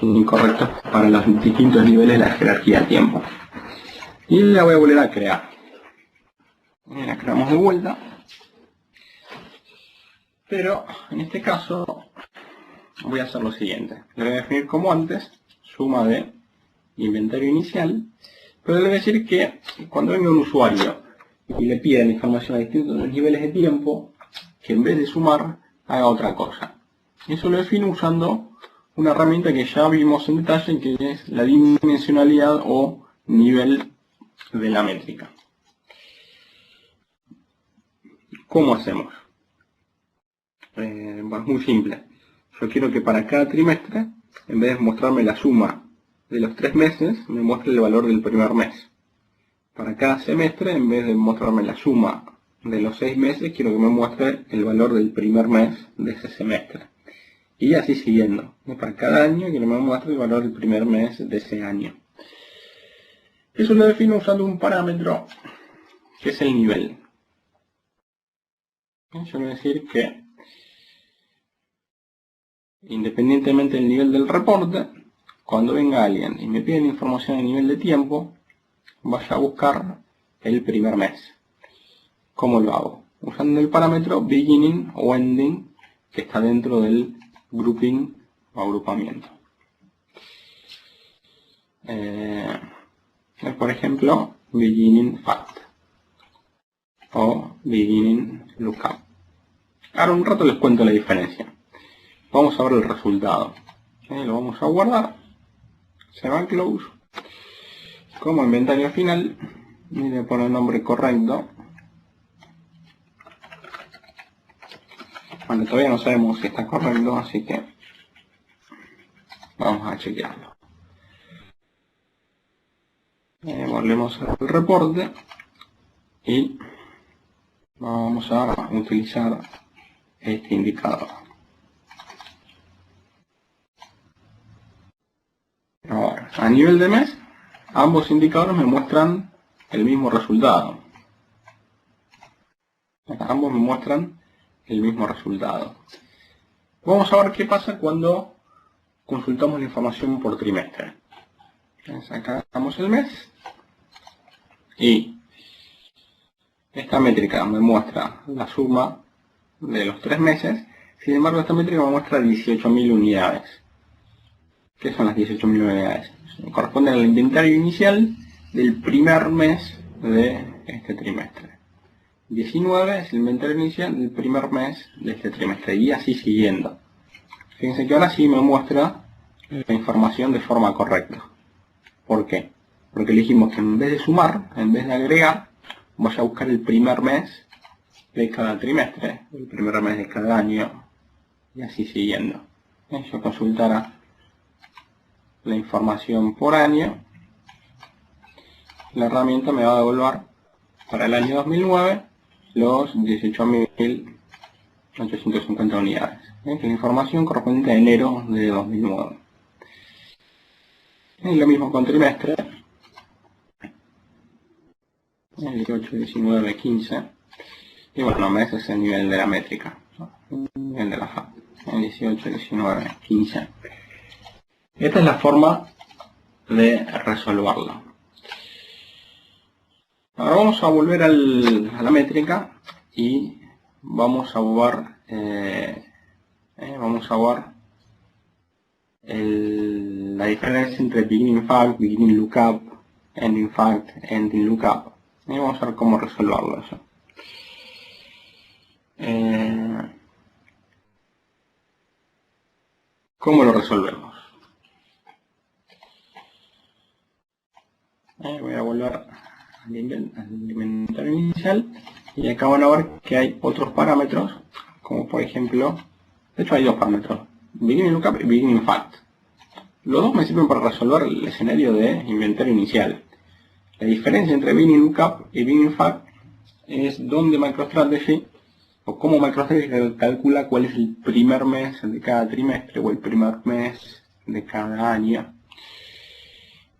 incorrectos para los distintos niveles de la jerarquía tiempo. Y la voy a volver a crear. La creamos de vuelta. Pero en este caso voy a hacer lo siguiente. Le voy a definir como antes, suma de inventario inicial. Pero le voy a decir que cuando venga un usuario y le pida la información a distintos niveles de tiempo, que en vez de sumar, haga otra cosa. Eso lo defino usando una herramienta que ya vimos en detalle, que es la dimensionalidad o nivel de la métrica. ¿Cómo hacemos? Bueno, es muy simple. Yo quiero que para cada trimestre, en vez de mostrarme la suma de los 3 meses, me muestre el valor del primer mes. Para cada semestre, en vez de mostrarme la suma de los 6 meses, quiero que me muestre el valor del primer mes de ese semestre. Y así siguiendo. Para cada año quiero que me muestre el valor del primer mes de ese año. Eso lo defino usando un parámetro que es el nivel. Yo voy a decir que independientemente del nivel del reporte, cuando venga alguien y me pide la información a nivel de tiempo, vaya a buscar el primer mes. ¿Cómo lo hago? Usando el parámetro beginning o ending que está dentro del grouping o agrupamiento. Por ejemplo, beginning fact o beginning lookup. Ahora un rato les cuento la diferencia. Vamos a ver el resultado. Lo vamos a guardar. Se va a close. Como inventario final. Y le pongo el nombre correcto. Bueno, todavía no sabemos si está correcto, así que vamos a chequearlo. Volvemos al reporte y vamos a utilizar este indicador. Ahora, a nivel de mes, ambos indicadores me muestran el mismo resultado. Ambos me muestran el mismo resultado. Vamos a ver qué pasa cuando consultamos la información por trimestre. Entonces, acá damos el mes y esta métrica me muestra la suma de los 3 meses. Sin embargo, esta métrica me muestra 18.000 unidades. ¿Qué son las 18.000 unidades? Corresponden al inventario inicial del primer mes de este trimestre. 19 es el inventario inicial del primer mes de este trimestre y así siguiendo. Fíjense que ahora sí me muestra la información de forma correcta. ¿Por qué? Porque elegimos que en vez de sumar, en vez de agregar, voy a buscar el primer mes de cada trimestre, el primer mes de cada año y así siguiendo. Si yo consultara la información por año, la herramienta me va a devolver para el año 2009 los 18.850 unidades. La información correspondiente a enero de 2009. Y lo mismo con trimestre. 18, 19, 15. Y bueno, mes es el nivel de la métrica. El nivel de la FAB. 18, 19, 15. Esta es la forma de resolverlo. Ahora vamos a volver a la métrica y vamos a ver la diferencia entre beginning fact, beginning lookup, ending fact, ending lookup. Y vamos a ver cómo resolverlo eso. ¿Cómo lo resolvemos? Voy a volver al inventario inicial y acá van a ver que hay otros parámetros, como por ejemplo, de hecho hay dos parámetros, beginning lookup y beginning fact. Los dos me sirven para resolver el escenario de inventario inicial. La diferencia entre beginning lookup y beginning fact es donde MicroStrategy, o cómo MicroStrategy calcula cuál es el primer mes de cada trimestre o el primer mes de cada año.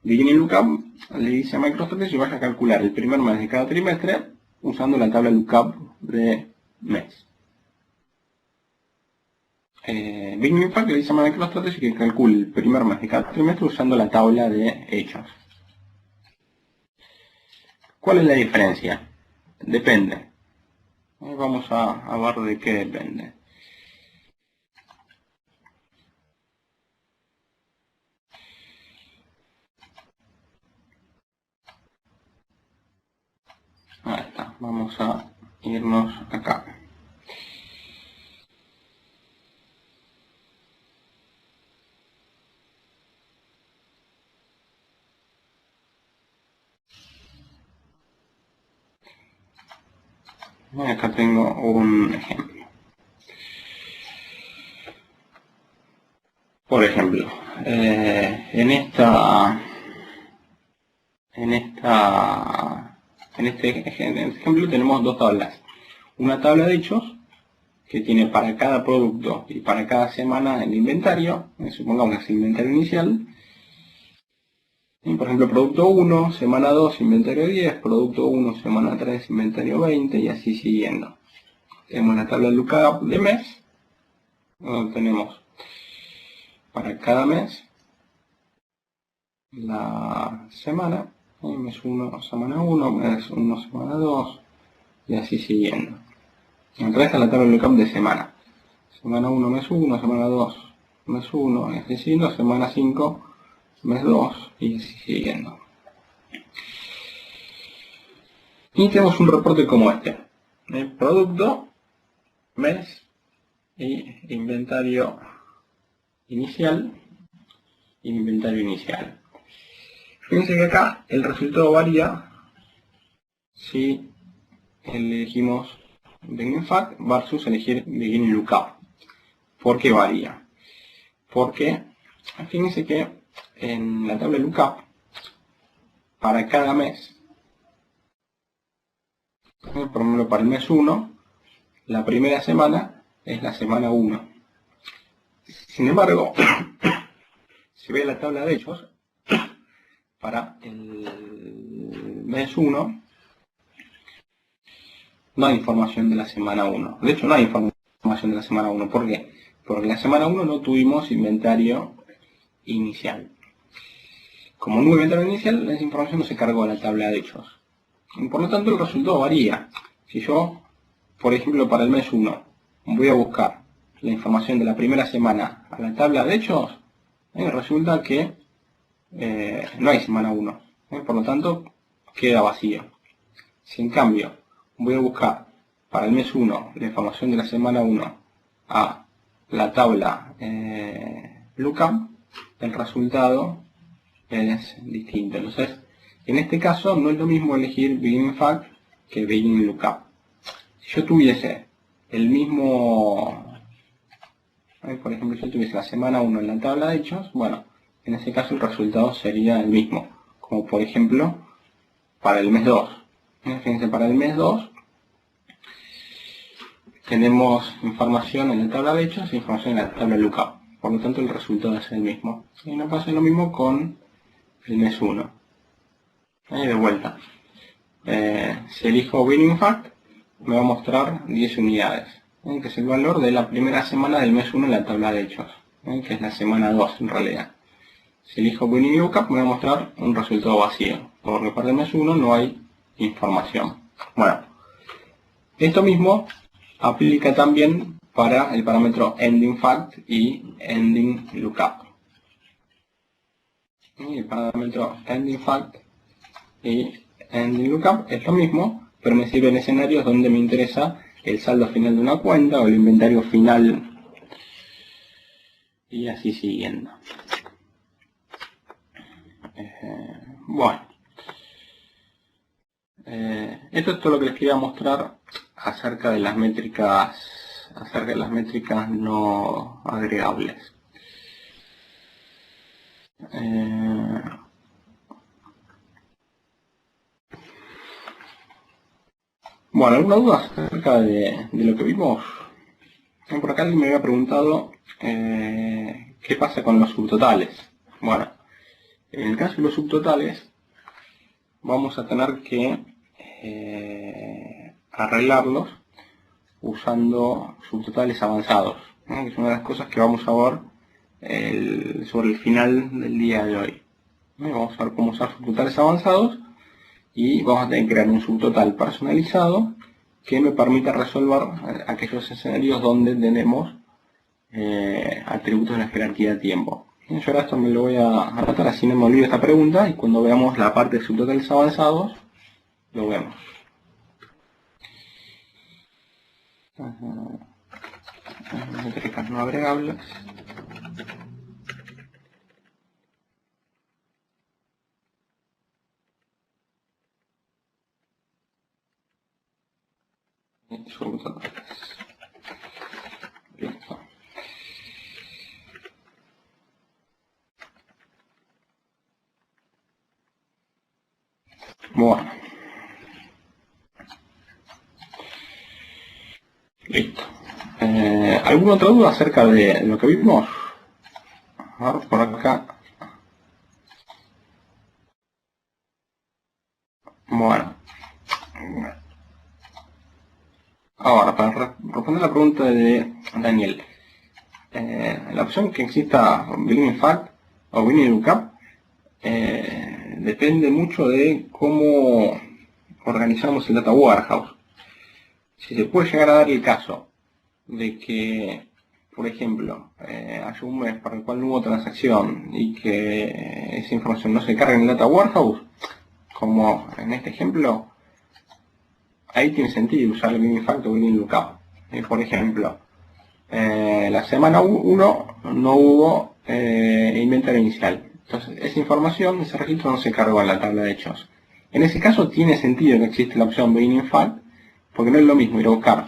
Beginning lookup le dice a MicroStrategy vaya a calcular el primer mes de cada trimestre usando la tabla lookup de mes. Beginning fact le dice a MicroStrategy que calcule el primer mes de cada trimestre usando la tabla de hechos. ¿Cuál es la diferencia? Depende. Vamos a ver de qué depende. Ahí está. Vamos a irnos acá. Acá tengo un ejemplo. Por ejemplo, en este ejemplo tenemos dos tablas. Una tabla de hechos que tiene para cada producto y para cada semana el inventario, supongamos que es el inventario inicial. Y por ejemplo, producto 1, semana 2, inventario 10, producto 1, semana 3, inventario 20 y así siguiendo. Tenemos la tabla de lookup de mes, donde tenemos para cada mes la semana, mes 1, semana 1, mes 1, semana 2 y así siguiendo. Entonces está la tabla de lookup de semana. Semana 1, mes 1, semana 2, mes 1 y así siguiendo, semana 5, mes 2 y así siguiendo. Y tenemos un reporte como este. Producto, mes y inventario inicial y inventario inicial. Fíjense que acá el resultado varía si elegimos beginning fact versus elegir beginning lookup. ¿Por qué varía? Porque fíjense que en la tabla lookup para cada mes, por ejemplo para el mes 1, la primera semana es la semana 1. Sin embargo, si ve la tabla de hechos, para el mes 1 no hay información de la semana 1. De hecho, no hay información de la semana 1. ¿Por qué? Porque en la semana 1 no tuvimos inventario inicial. Como no hubo inventario inicial, esa información no se cargó a la tabla de hechos. Y por lo tanto el resultado varía. Si yo, por ejemplo, para el mes 1 voy a buscar la información de la primera semana a la tabla de hechos, resulta que no hay semana 1. Por lo tanto, queda vacío. Si en cambio voy a buscar para el mes 1 la información de la semana 1 a la tabla lookup, el resultado es distinto. Entonces, en este caso no es lo mismo elegir beginning-fact que beginning-lookup. Si yo tuviese el mismo, por ejemplo, si yo tuviese la semana 1 en la tabla de hechos, bueno, en ese caso el resultado sería el mismo. Como por ejemplo, para el mes 2. Fíjense, para el mes 2 tenemos información en la tabla de hechos e información en la tabla lookup. Por lo tanto, el resultado es el mismo. Y no pasa lo mismo con el mes 1. Ahí de vuelta. Si elijo beginning-fact, me va a mostrar 10 unidades, que es el valor de la primera semana del mes 1 en la tabla de hechos, que es la semana 2 en realidad. Si elijo beginning-lookup, me va a mostrar un resultado vacío, porque para el mes 1 no hay información. Bueno, esto mismo aplica también para el parámetro ending-fact y ending-lookup. El parámetro ending-fact y ending-lookup es lo mismo, pero me sirve en escenarios donde me interesa el saldo final de una cuenta o el inventario final y así siguiendo. Bueno, esto es todo lo que les quería mostrar acerca de las métricas no agregables. Bueno, ¿alguna duda acerca de lo que vimos? Por acá alguien me había preguntado qué pasa con los subtotales. Bueno, en el caso de los subtotales vamos a tener que arreglarlos usando subtotales avanzados, que es una de las cosas que vamos a ver sobre el final del día de hoy. Vamos a ver cómo usar subtotales avanzados y vamos a tener que crear un subtotal personalizado que me permita resolver aquellos escenarios donde tenemos atributos de la jerarquía de tiempo. Yo ahora esto me lo voy a anotar, así no me olvido esta pregunta, y cuando veamos la parte de subtotales avanzados lo vemos. Métricas no agregables. Subtotales. Listo. Bueno. Listo. ¿Alguna otra duda acerca de lo que vimos? A ver, por acá. Bueno. Ahora, para responder la pregunta de Daniel. La opción que exista beginning-fact o beginning-lookup depende mucho de cómo organizamos el data warehouse. Si se puede llegar a dar el caso de que, por ejemplo, haya un mes para el cual no hubo transacción y que esa información no se cargue en el data warehouse, como en este ejemplo, ahí tiene sentido usar el beginning-fact o beginning-lookup. Por ejemplo, la semana 1 no hubo inventario inicial. Entonces, esa información, ese registro no se cargó en la tabla de hechos. En ese caso tiene sentido que existe la opción beginning-fact, porque no es lo mismo ir a buscar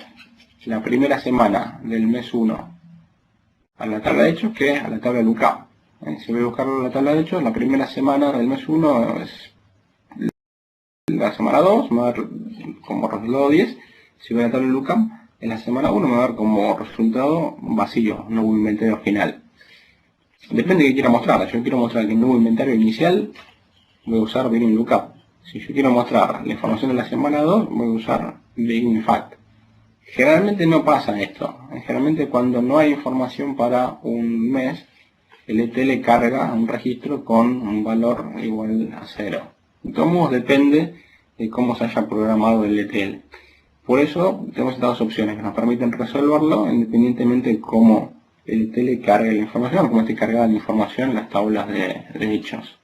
la primera semana del mes 1 a la tabla de hechos que a la tabla de lookup. Si voy a buscar la tabla de hechos, la primera semana del mes 1 es la semana 2, me va a dar como resultado 10. Si voy a la tabla de lookup, en la semana 1 me va a dar como resultado vacío, no hubo inventario final. Depende de qué quiera mostrar. Si yo quiero mostrar que no hubo inventario inicial, voy a usar beginning-lookup. Si yo quiero mostrar la información de la semana 2, voy a usar beginning-fact. Generalmente no pasa esto. Generalmente cuando no hay información para un mes, el ETL carga un registro con un valor igual a 0. De todos modos depende de cómo se haya programado el ETL. Por eso tenemos estas dos opciones que nos permiten resolverlo independientemente de cómo el ETL cargue la información, cómo esté cargada la información en las tablas de hechos.